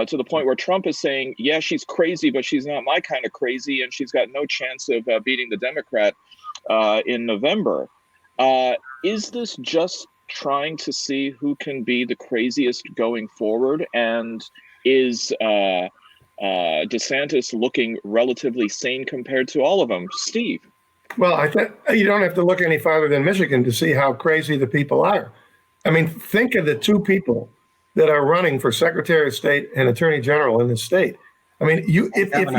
Speaker 1: to the point where Trump is saying, yeah, she's crazy, but she's not my kind of crazy, and she's got no chance of beating the Democrat in November. Is this just trying to see who can be the craziest going forward? And is DeSantis looking relatively sane compared to all of them. Steve.
Speaker 3: Well, I think you don't have to look any farther than Michigan to see how crazy the people are. I mean, think of the two people that are running for Secretary of State and Attorney General in the state. I mean, if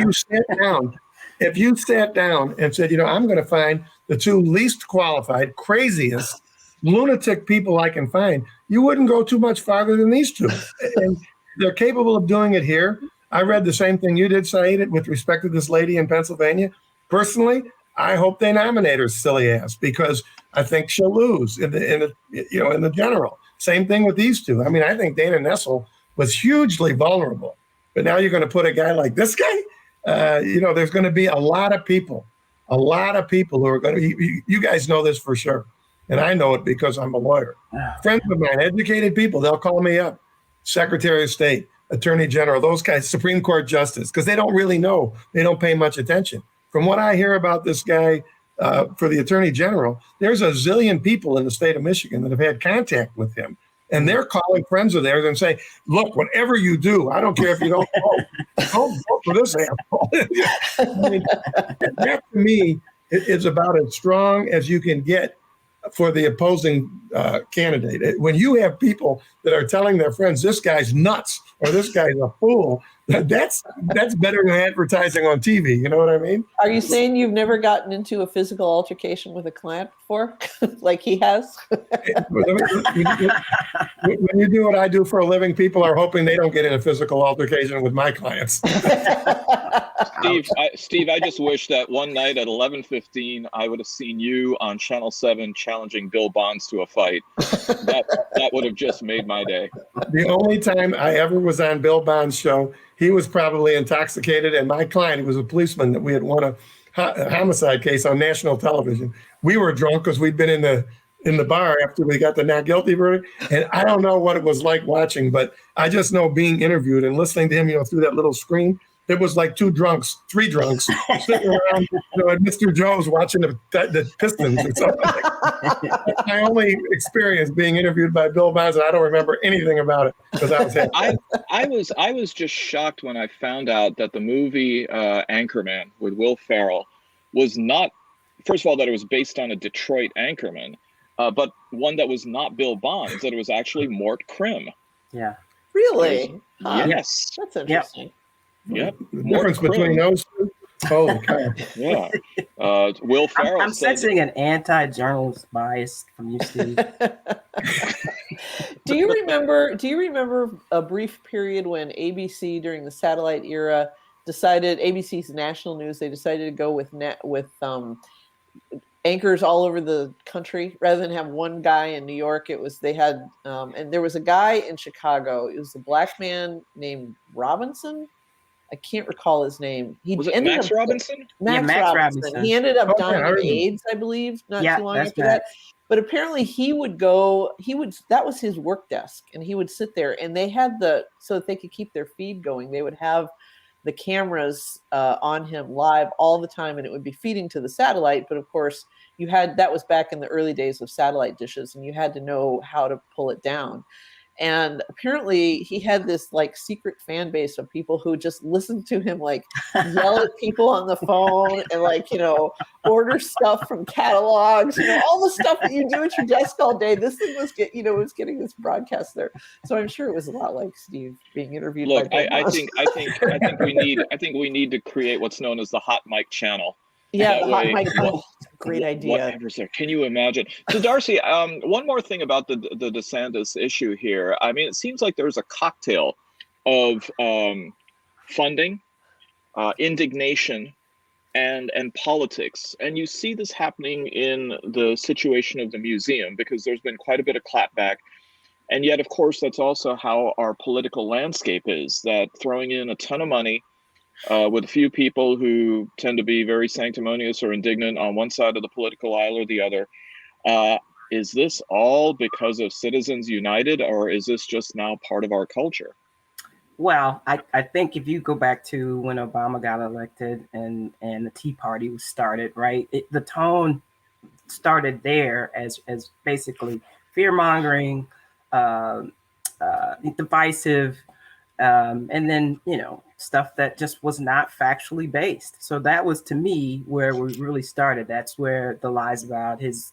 Speaker 3: you sat down and said, I'm going to find the two least qualified, craziest, lunatic people I can find, you wouldn't go too much farther than these two. And they're capable of doing it here. I read the same thing you did, Saeed, with respect to this lady in Pennsylvania. Personally, I hope they nominate her silly ass, because I think she'll lose in the general. Same thing with these two. I mean, I think Dana Nessel was hugely vulnerable, but now you're going to put a guy like this guy. There's going to be a lot of people who are going to. You guys know this for sure, and I know it because I'm a lawyer. Friends of mine, educated people, they'll call me up. Secretary of State, Attorney General, those guys, Supreme Court Justice, because they don't really know. They don't pay much attention. From what I hear about this guy for the Attorney General, there's a zillion people in the state of Michigan that have had contact with him. And they're calling friends of theirs and saying, look, whatever you do, I don't care if you don't vote for this asshole. I mean, that to me is about as strong as you can get for the opposing candidate. When you have people that are telling their friends, this guy's nuts or this guy's a fool, that's better than advertising on TV. You know what I mean?
Speaker 2: Are you saying you've never gotten into a physical altercation with a client before, like he has?
Speaker 3: When you do what I do for a living, people are hoping they don't get in a physical altercation with my clients.
Speaker 1: Steve, I just wish that one night at 11:15, I would have seen you on Channel 7 challenging Bill Bonds to a fight. That would have just made my day.
Speaker 3: The only time I ever was on Bill Bonds' show, he was probably intoxicated, and my client, who was a policeman that we had won a homicide case on national television. We were drunk because we'd been in the bar after we got the not guilty verdict, and I don't know what it was like watching, but I just know being interviewed and listening to him, through that little screen. It was like three drunks sitting around, at Mr. Joe's watching the Pistons or something. That's my only experience being interviewed by Bill Bonds, and I don't remember anything about it because I was happy.
Speaker 1: I was just shocked when I found out that the movie Anchorman with Will Ferrell was not, first of all, that it was based on a Detroit anchorman, but one that was not Bill Bonds, that it was actually Mort Krim.
Speaker 4: Yeah.
Speaker 2: Really?
Speaker 1: Yes.
Speaker 2: That's interesting.
Speaker 1: Yep.
Speaker 3: The difference between those two? Holy cow.
Speaker 1: Yeah. Will Ferrell.
Speaker 4: I'm sensing an anti-journalist bias from you, Steve.
Speaker 2: Do you remember a brief period when ABC during the satellite era ABC's national news, they decided to go with anchors all over the country rather than have one guy in New York? They had and there was a guy in Chicago. It was a black man named Robinson. I can't recall his name.
Speaker 1: Was it Max Robinson?
Speaker 2: Max Robinson. He ended up dying of AIDS, I believe, not too long after that. But apparently that was his work desk, and he would sit there, and they had so that they could keep their feed going, they would have the cameras on him live all the time, and it would be feeding to the satellite. But of course, that was back in the early days of satellite dishes, and you had to know how to pull it down. And apparently he had this secret fan base of people who just listened to him yell at people on the phone and order stuff from catalogs, all the stuff that you do at your desk all day. This thing was getting this broadcast there. So I'm sure it was a lot like Steve being interviewed.
Speaker 1: Look, I think we need to create what's known as the hot mic channel.
Speaker 2: Yeah, the hot mic. Great idea.
Speaker 1: Whatever's there. Can you imagine? So Darcy, one more thing about the DeSantis issue here. I mean, it seems like there's a cocktail of funding, indignation, and politics. And you see this happening in the situation of the museum because there's been quite a bit of clapback. And yet, of course, that's also how our political landscape is, that throwing in a ton of money with a few people who tend to be very sanctimonious or indignant on one side of the political aisle or the other. Is this all because of Citizens United, or is this just now part of our culture?
Speaker 4: Well, I think if you go back to when Obama got elected and the Tea Party was started, right? The tone started there as basically fear-mongering, divisive, and then, stuff that just was not factually based. So that was, to me, where we really started. That's where the lies about his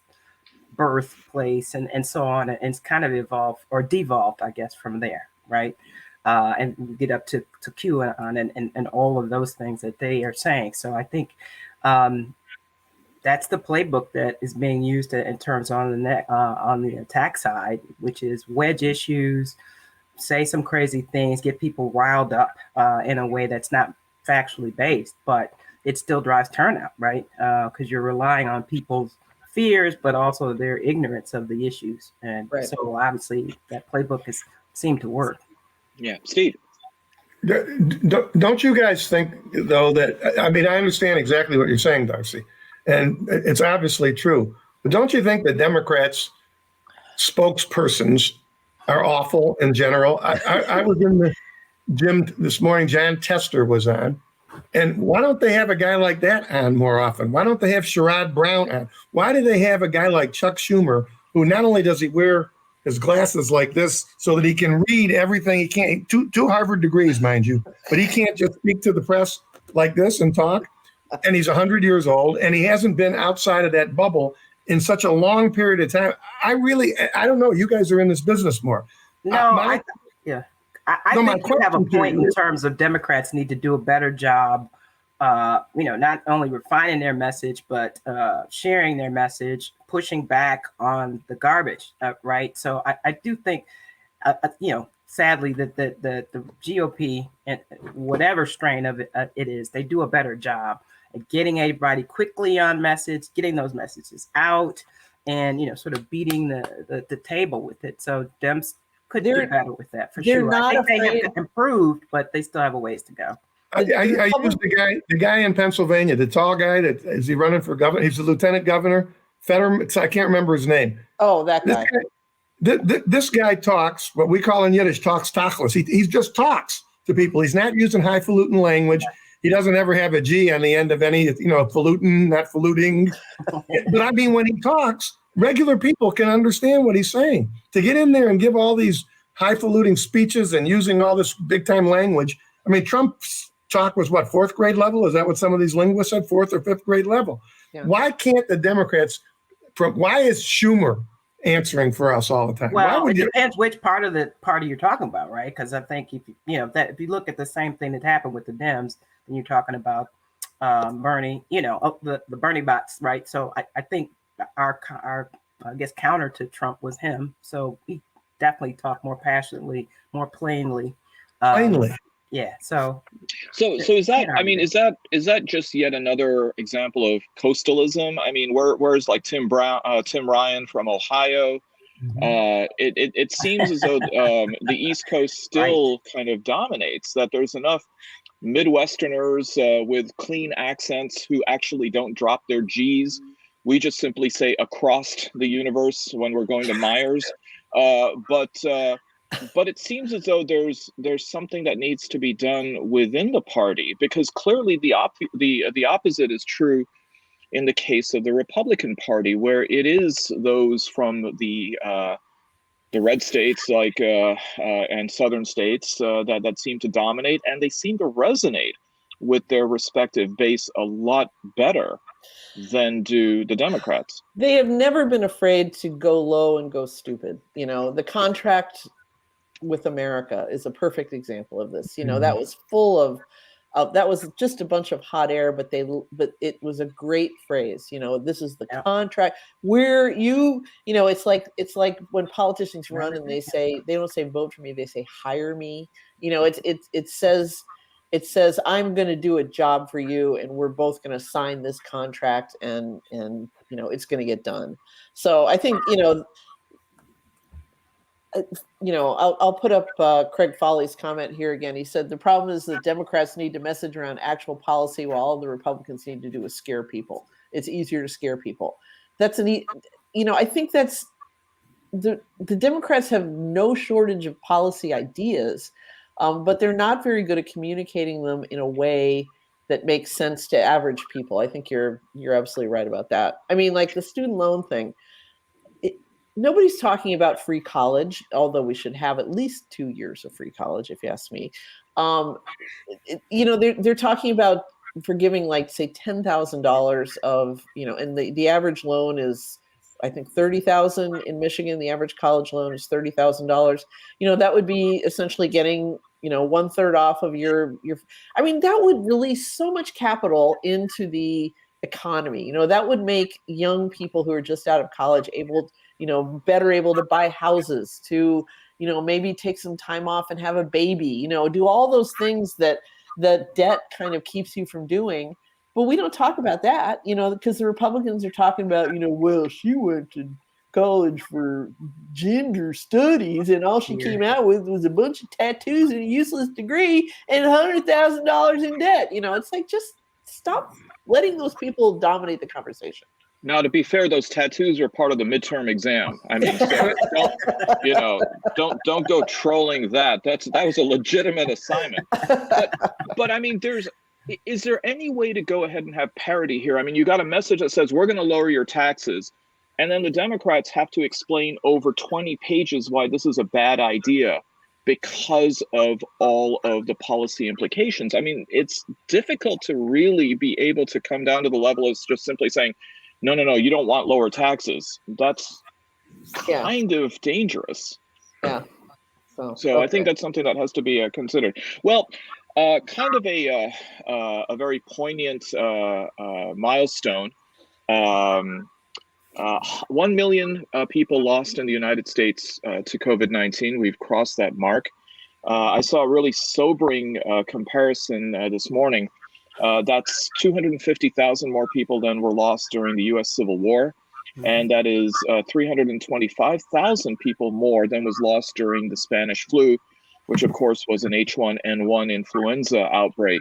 Speaker 4: birthplace and so on, and it's kind of evolved or devolved, I guess, from there, right? And we get up to QAnon and all of those things that they are saying. So I think that's the playbook that is being used in terms on the attack side, which is wedge issues, say some crazy things, get people riled up in a way that's not factually based, but it still drives turnout, right? Because you're relying on people's fears, but also their ignorance of the issues. And so obviously that playbook has seemed to work.
Speaker 1: Yeah, Steve.
Speaker 3: Don't you guys think, though, that, I mean, I understand exactly what you're saying, Darcy, and it's obviously true, but don't you think that Democrats spokespersons are awful in general? I was in the gym this morning, John Tester was on, and why don't they have a guy like that on more often? Why don't they have Sherrod Brown on? Why do they have a guy like Chuck Schumer, who not only does he wear his glasses like this so that he can read everything he can, two Harvard degrees, mind you, but he can't just speak to the press like this and talk, and he's 100 years old, and he hasn't been outside of that bubble in such a long period of time. I don't know, you guys are in this business more.
Speaker 4: I think you have a point in terms of Democrats need to do a better job, not only refining their message, but sharing their message, pushing back on the garbage, right? So I do think, sadly, that the GOP, and whatever strain of it is, they do a better job at getting everybody quickly on message, getting those messages out, and sort of beating the table with it. So Dems could do better with that for sure. I think they have improved, but they still have a ways to go.
Speaker 3: I use the guy in Pennsylvania, the tall guy that is he running for governor? He's the lieutenant governor. Fetterman, I can't remember his name.
Speaker 2: Oh, that guy.
Speaker 3: This guy talks what we call in Yiddish talks tachlis. He just talks to people. He's not using highfalutin language. He doesn't ever have a G on the end of any, falutin, not faluting. But I mean, when he talks, regular people can understand what he's saying. To get in there and give all these highfalutin speeches and using all this big time language. I mean, Trump's talk was what, 4th grade level? Is that what some of these linguists said, 4th or 5th grade level? Yeah. Why can't the Democrats, why is Schumer answering for us all the time?
Speaker 4: Well, it depends which part of the party you're talking about, right? Because I think if you look at the same thing that happened with the Dems, then you're talking about Bernie, the Bernie bots, right? So I think our I guess counter to Trump was him. So he definitely talked more passionately, more plainly. Yeah. So
Speaker 1: is that? I mean, is that just yet another example of coastalism? I mean, where's like Tim Ryan from Ohio? It seems as though the East Coast still kind of dominates. That there's enough Midwesterners with clean accents who actually don't drop their G's. We just simply say across the universe when we're going to Myers. But it seems as though there's something that needs to be done within the party, because clearly the opposite is true in the case of the Republican Party, where it is those from the red states like and southern states that seem to dominate, and they seem to resonate with their respective base a lot better than do the Democrats.
Speaker 2: They have never been afraid to go low and go stupid. The contract with America is a perfect example of this. That was full of that was just a bunch of hot air, but it was a great phrase. This is the contract where it's like when politicians run and they don't say vote for me, they say hire me. It says I'm going to do a job for you, and we're both going to sign this contract, and it's going to get done. So I think I'll put up Craig Foley's comment here again. He said the problem is that Democrats need to message around actual policy, while all the Republicans need to do is scare people. It's easier to scare people. That's I think that's the Democrats have no shortage of policy ideas, but they're not very good at communicating them in a way that makes sense to average people. I think you're absolutely right about that. I mean, like the student loan thing. Nobody's talking about free college, although we should have at least 2 years of free college, if you ask me. They're talking about forgiving like say $10,000 of, and the average loan is I think 30,000 in Michigan. The average college loan is $30,000. That would be essentially getting 1/3 off of your. I mean, that would release so much capital into the economy. That would make young people who are just out of college better able to buy houses, to maybe take some time off and have a baby. Do all those things that debt kind of keeps you from doing. But we don't talk about that, because the Republicans are talking about, well, she went to college for gender studies and all she came out with was a bunch of tattoos and a useless degree and $100,000 in debt. It's like, just stop letting those people dominate the conversation.
Speaker 1: Now, to be fair, those tattoos are part of the midterm exam. I mean, so don't go trolling that. That was a legitimate assignment. But I mean, is there any way to go ahead and have parity here? I mean, you got a message that says we're going to lower your taxes, and then the Democrats have to explain over 20 pages why this is a bad idea because of all of the policy implications. I mean, it's difficult to really be able to come down to the level of just simply saying, no, you don't want lower taxes. That's kind of dangerous.
Speaker 2: Yeah.
Speaker 1: So I think that's something that has to be considered. Well, kind of a very poignant milestone. 1 million people lost in the United States to COVID-19. We've crossed that mark. I saw a really sobering comparison this morning. That's 250,000 more people than were lost during the U.S. Civil War. And that is 325,000 people more than was lost during the Spanish flu, which of course was an H1N1 influenza outbreak.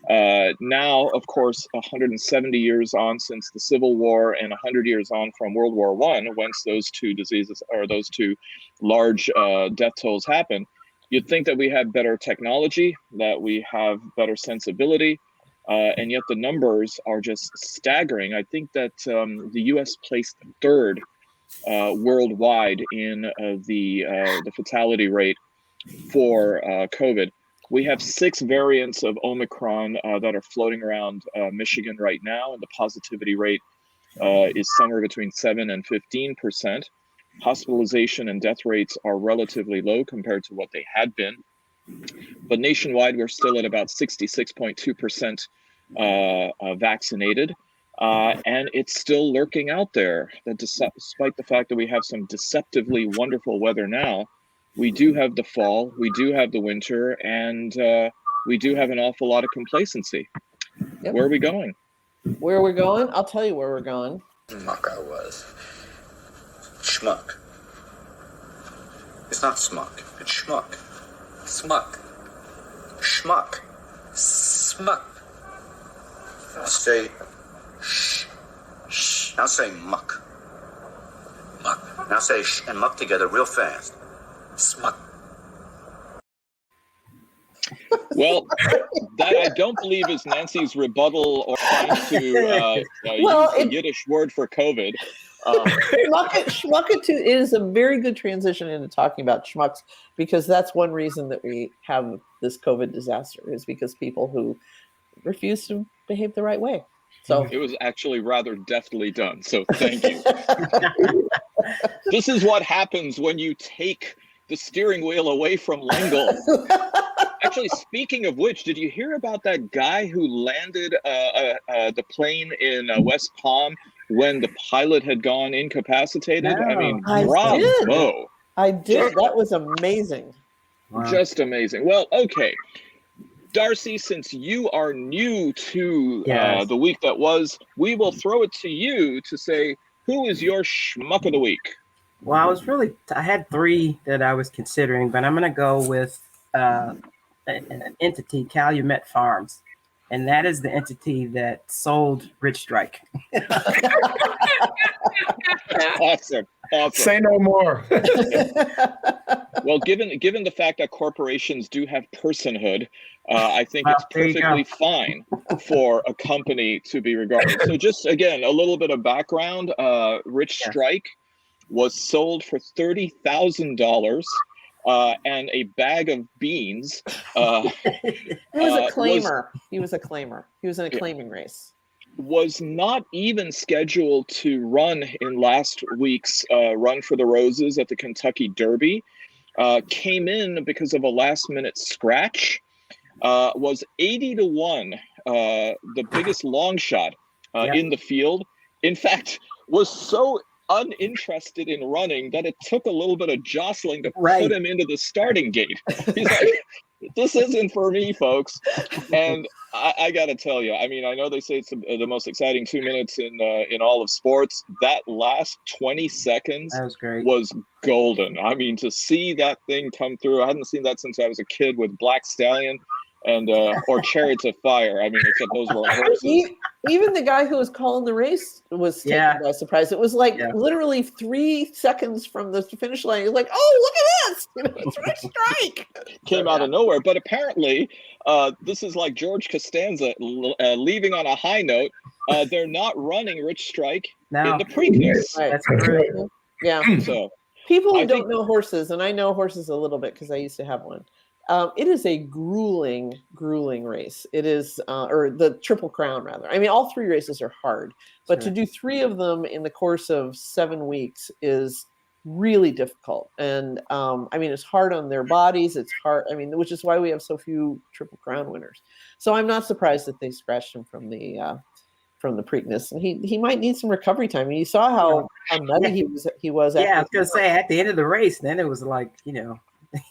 Speaker 1: Now, of course, 170 years on since the Civil War and 100 years on from World War I, whence those two diseases or those two large death tolls happened, you'd think that we have better technology, that we have better sensibility, and yet the numbers are just staggering. I think that the U.S. placed third worldwide in the fatality rate for COVID. We have 6 variants of Omicron that are floating around Michigan right now, and the positivity rate is somewhere between 7 and 15%. Hospitalization and death rates are relatively low compared to what they had been. But nationwide, we're still at about 66.2% vaccinated. And it's still lurking out there, that despite the fact that we have some deceptively wonderful weather now, we do have the fall, we do have the winter, and we do have an awful lot of complacency. Yep. Where are we going?
Speaker 2: Where we're going? I'll tell you where we're going.
Speaker 5: Schmuck I was. Schmuck. It's not smuck, it's schmuck. Smuck. Schmuck. Smuck. Say shh. Shh. Now say muck. Muck. Now say shh and muck together real fast. Smuck.
Speaker 1: Well, that I don't believe is Nancy's rebuttal or trying to use the Yiddish word for COVID.
Speaker 2: Schmuck is a very good transition into talking about schmucks, because that's one reason that we have this COVID disaster, is because people who refuse to behave the right way. So
Speaker 1: it was actually rather deftly done. So thank you. This is what happens when you take the steering wheel away from Lengel. Actually, speaking of which, did you hear about that guy who landed the plane in West Palm when the pilot had gone incapacitated?
Speaker 2: No,
Speaker 1: I mean, bravo.
Speaker 2: I did. That was amazing.
Speaker 1: Wow. Just amazing. Well, okay. Darcy, since you are new to the week that was, we will throw it to you to say, who is your schmuck of the week?
Speaker 4: Well, I had 3 that I was considering, but I'm going to go with an entity, Calumet Farms. And that is the entity that sold Rich Strike.
Speaker 1: Awesome.
Speaker 3: Say no more.
Speaker 1: Well, given the fact that corporations do have personhood, I think it's perfectly fine for a company to be regarded. So just, again, a little bit of background. Rich Strike was sold for $30,000 and a bag of beans.
Speaker 2: He was a claimer. He was a claimer. He was in a claiming race.
Speaker 1: Was not even scheduled to run in last week's Run for the Roses at the Kentucky Derby. Came in because of a last-minute scratch. Was 80-1, the biggest long shot in the field. In fact, was so uninterested in running that it took a little bit of jostling to put him into the starting gate. He's like, this isn't for me, folks. And I got to tell you, I mean, I know they say it's the most exciting 2 minutes in all of sports. That last 20 seconds was golden. I mean, to see that thing come through, I hadn't seen that since I was a kid with Black Stallion and or Chariots of Fire. I mean, except those were horses.
Speaker 2: Even the guy who was calling the race was taken by surprise. It was like literally 3 seconds from the finish line. You're like, oh, look at this! You know, it's Rich Strike.
Speaker 1: Came out of nowhere, but apparently, this is like George Costanza leaving on a high note. They're not running Rich Strike in the Preakness.
Speaker 2: Right.
Speaker 4: That's great.
Speaker 2: Yeah.
Speaker 1: So
Speaker 2: people who don't know horses, and I know horses a little bit because I used to have one. It is a grueling race. It is, or the Triple Crown, rather. I mean, all 3 races are hard, but to do 3 of them in the course of 7 weeks is really difficult. And I mean, it's hard on their bodies. It's hard. I mean, which is why we have so few Triple Crown winners. So I'm not surprised that they scratched him from the Preakness. And he might need some recovery time. I mean, you saw how nutty he was.
Speaker 4: Yeah, I was gonna say at the end of the race, then it was like, you know.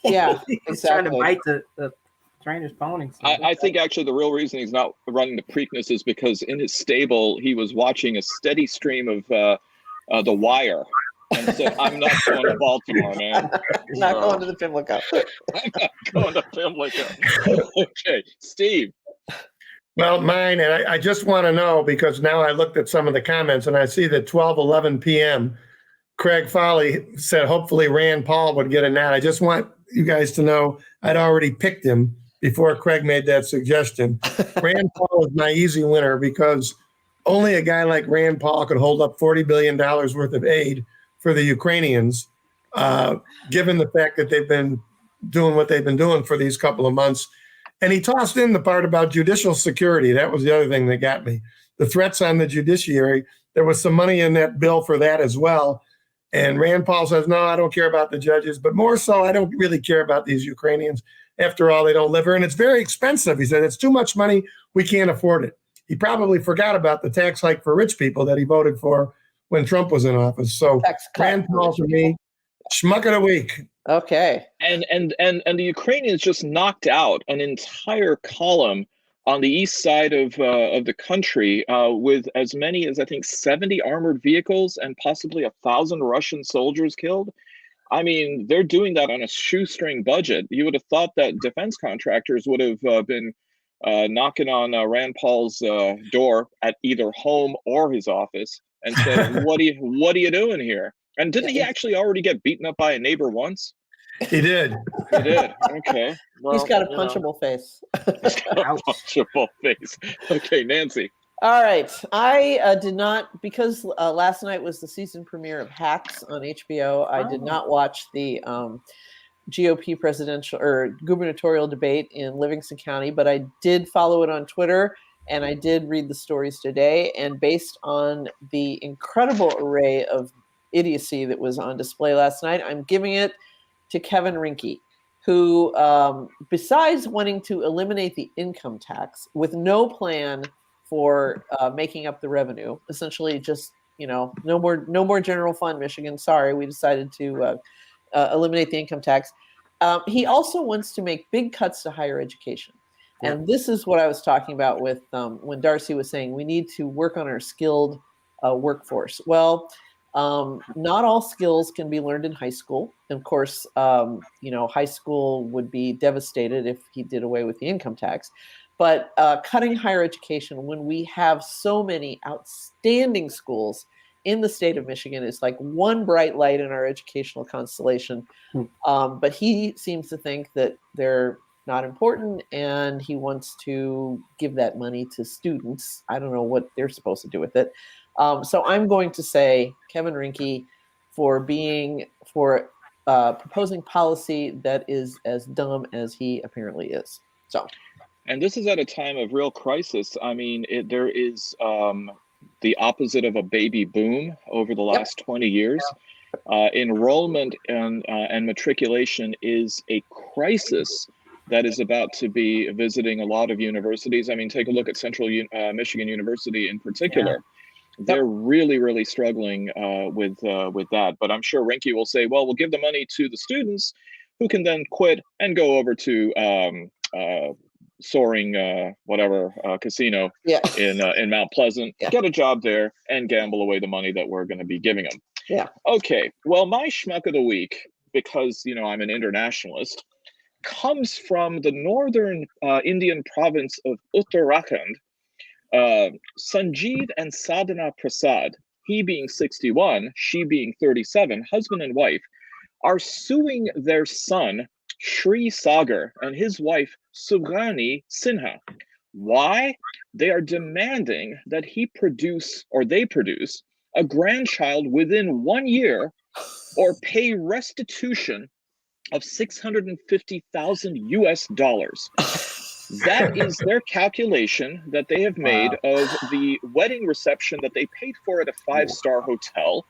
Speaker 2: Yeah,
Speaker 4: he's trying to bite the trainer's pony. So
Speaker 1: I think actually the real reason he's not running the Preakness is because in his stable he was watching a steady stream of The Wire and said, "I'm not going to Baltimore, man.
Speaker 2: Not going to the Pimlico.
Speaker 1: I'm not going to Pimlico." Okay, Steve.
Speaker 3: Well, mine, and I just want to know, because now I looked at some of the comments and I see that 12:11 p.m. Craig Foley said hopefully Rand Paul would get a nod. I just want you guys to know I'd already picked him before Craig made that suggestion. Rand Paul is my easy winner because only a guy like Rand Paul could hold up $40 billion worth of aid for the Ukrainians, given the fact that they've been doing what they've been doing for these couple of months. And he tossed in the part about judicial security. That was the other thing that got me. The threats on the judiciary, there was some money in that bill for that as well. And Rand Paul says, no, I don't care about the judges, but more so, I don't really care about these Ukrainians. After all, they don't live here, and it's very expensive. He said, it's too much money. We can't afford it. He probably forgot about the tax hike for rich people that he voted for when Trump was in office. So Rand Paul for me, schmuck of the week.
Speaker 2: Okay.
Speaker 1: And the Ukrainians just knocked out an entire column on the east side of the country with as many as, I think, 70 armored vehicles and possibly 1,000 Russian soldiers killed. I mean, they're doing that on a shoestring budget. You would have thought that defense contractors would have been knocking on Rand Paul's door at either home or his office and said, what are you doing here? And didn't he actually already get beaten up by a neighbor once?
Speaker 3: He did.
Speaker 1: He did. Okay. Well,
Speaker 2: he's got a punchable face.
Speaker 1: He's got a punchable face. Okay, Nancy.
Speaker 2: All right. I did not, because last night was the season premiere of Hacks on HBO. I did not watch the GOP presidential or gubernatorial debate in Livingston County, but I did follow it on Twitter and I did read the stories today. And based on the incredible array of idiocy that was on display last night, I'm giving it to Kevin Rinke, who, besides wanting to eliminate the income tax with no plan for making up the revenue, essentially just, no more general fund, Michigan. Sorry, we decided to eliminate the income tax. He also wants to make big cuts to higher education. And this is what I was talking about with when Darcy was saying we need to work on our skilled workforce. Well, not all skills can be learned in high school. Of course, high school would be devastated if he did away with the income tax. But cutting higher education when we have so many outstanding schools in the state of Michigan is like one bright light in our educational constellation. But he seems to think that they're not important, and he wants to give that money to students. I don't know what they're supposed to do with it. So I'm going to say Kevin Rinke for proposing policy that is as dumb as he apparently is. So,
Speaker 1: and this is at a time of real crisis. I mean, there is the opposite of a baby boom over the last 20 years. Enrollment and matriculation is a crisis that is about to be visiting a lot of universities. I mean, take a look at Central Michigan University in particular. Yeah. They're really, really struggling with that. But I'm sure Rinky will say, well, we'll give the money to the students who can then quit and go over to Soaring casino in Mount Pleasant, get a job there, and gamble away the money that we're going to be giving them.
Speaker 2: Yeah.
Speaker 1: Okay. Well, my schmuck of the week, because I'm an internationalist, comes from the northern Indian province of Uttarakhand. Sanjeev and Sadhana Prasad, he being 61, she being 37, husband and wife, are suing their son Sri Sagar and his wife Subrani Sinha. Why? They are demanding that they produce a grandchild within 1 year or pay restitution of $650,000. That is their calculation that they have made of the wedding reception that they paid for at a 5-star hotel,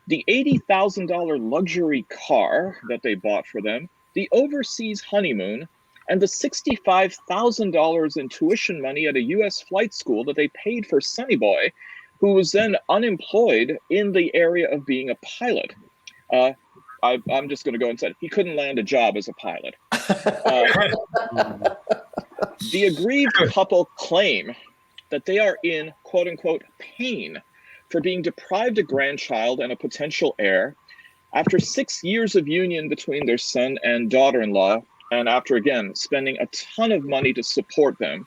Speaker 1: the $80,000 luxury car that they bought for them, the overseas honeymoon, and the $65,000 in tuition money at a U.S. flight school that they paid for Sonny Boy, who was then unemployed in the area of being a pilot. I'm just going to go and say he couldn't land a job as a pilot. The aggrieved couple claim that they are in, quote unquote, pain for being deprived a grandchild and a potential heir after 6 years of union between their son and daughter-in-law, and after, again, spending a ton of money to support them,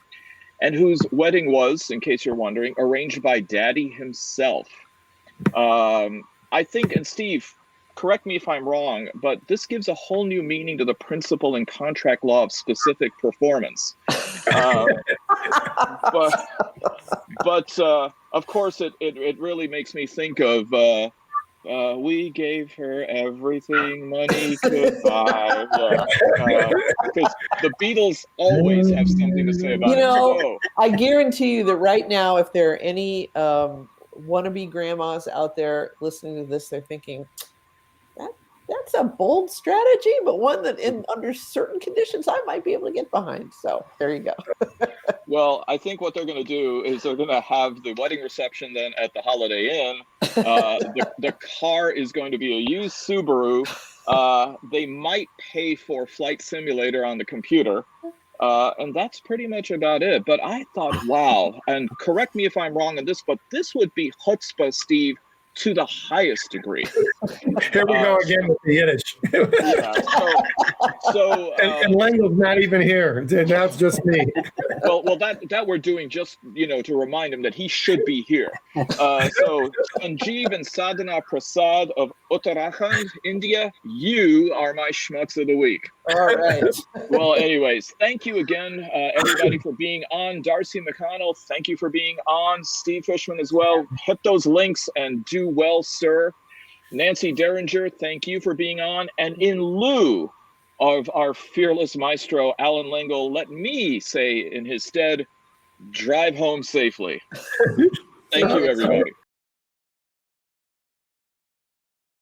Speaker 1: and whose wedding was, in case you're wondering, arranged by Daddy himself. I think, and Steve, correct me if I'm wrong, but this gives a whole new meaning to the principle in contract law of specific performance. But of course, it really makes me think of we gave her everything money could buy. Because the Beatles always have something to say about it. So,
Speaker 2: I guarantee you that right now, if there are any wannabe grandmas out there listening to this, they're thinking, that's a bold strategy, but one that under certain conditions I might be able to get behind. So there you go.
Speaker 1: Well, I think what they're going to do is they're going to have the wedding reception then at the Holiday Inn. The car is going to be a used Subaru. They might pay for Flight Simulator on the computer. And that's pretty much about it. But I thought, wow, and correct me if I'm wrong on this, but this would be chutzpah, Steve, to the highest degree.
Speaker 3: Here we go again with the Yiddish. And Lengel's not even here. Now it's just me.
Speaker 1: Well, that we're doing just to remind him that he should be here. So Sanjeev and Sadhana Prasad of Uttarakhand, India, you are my schmucks of the week.
Speaker 2: All right.
Speaker 1: Well, anyways, thank you again, everybody, for being on. Darcy McConnell, thank you for being on. Steve Fishman as well. Hit those links and do well, sir. Nancy Derringer, thank you for being on. And in lieu of our fearless maestro, Alan Lengel, let me say in his stead, drive home safely. Thank you, everybody.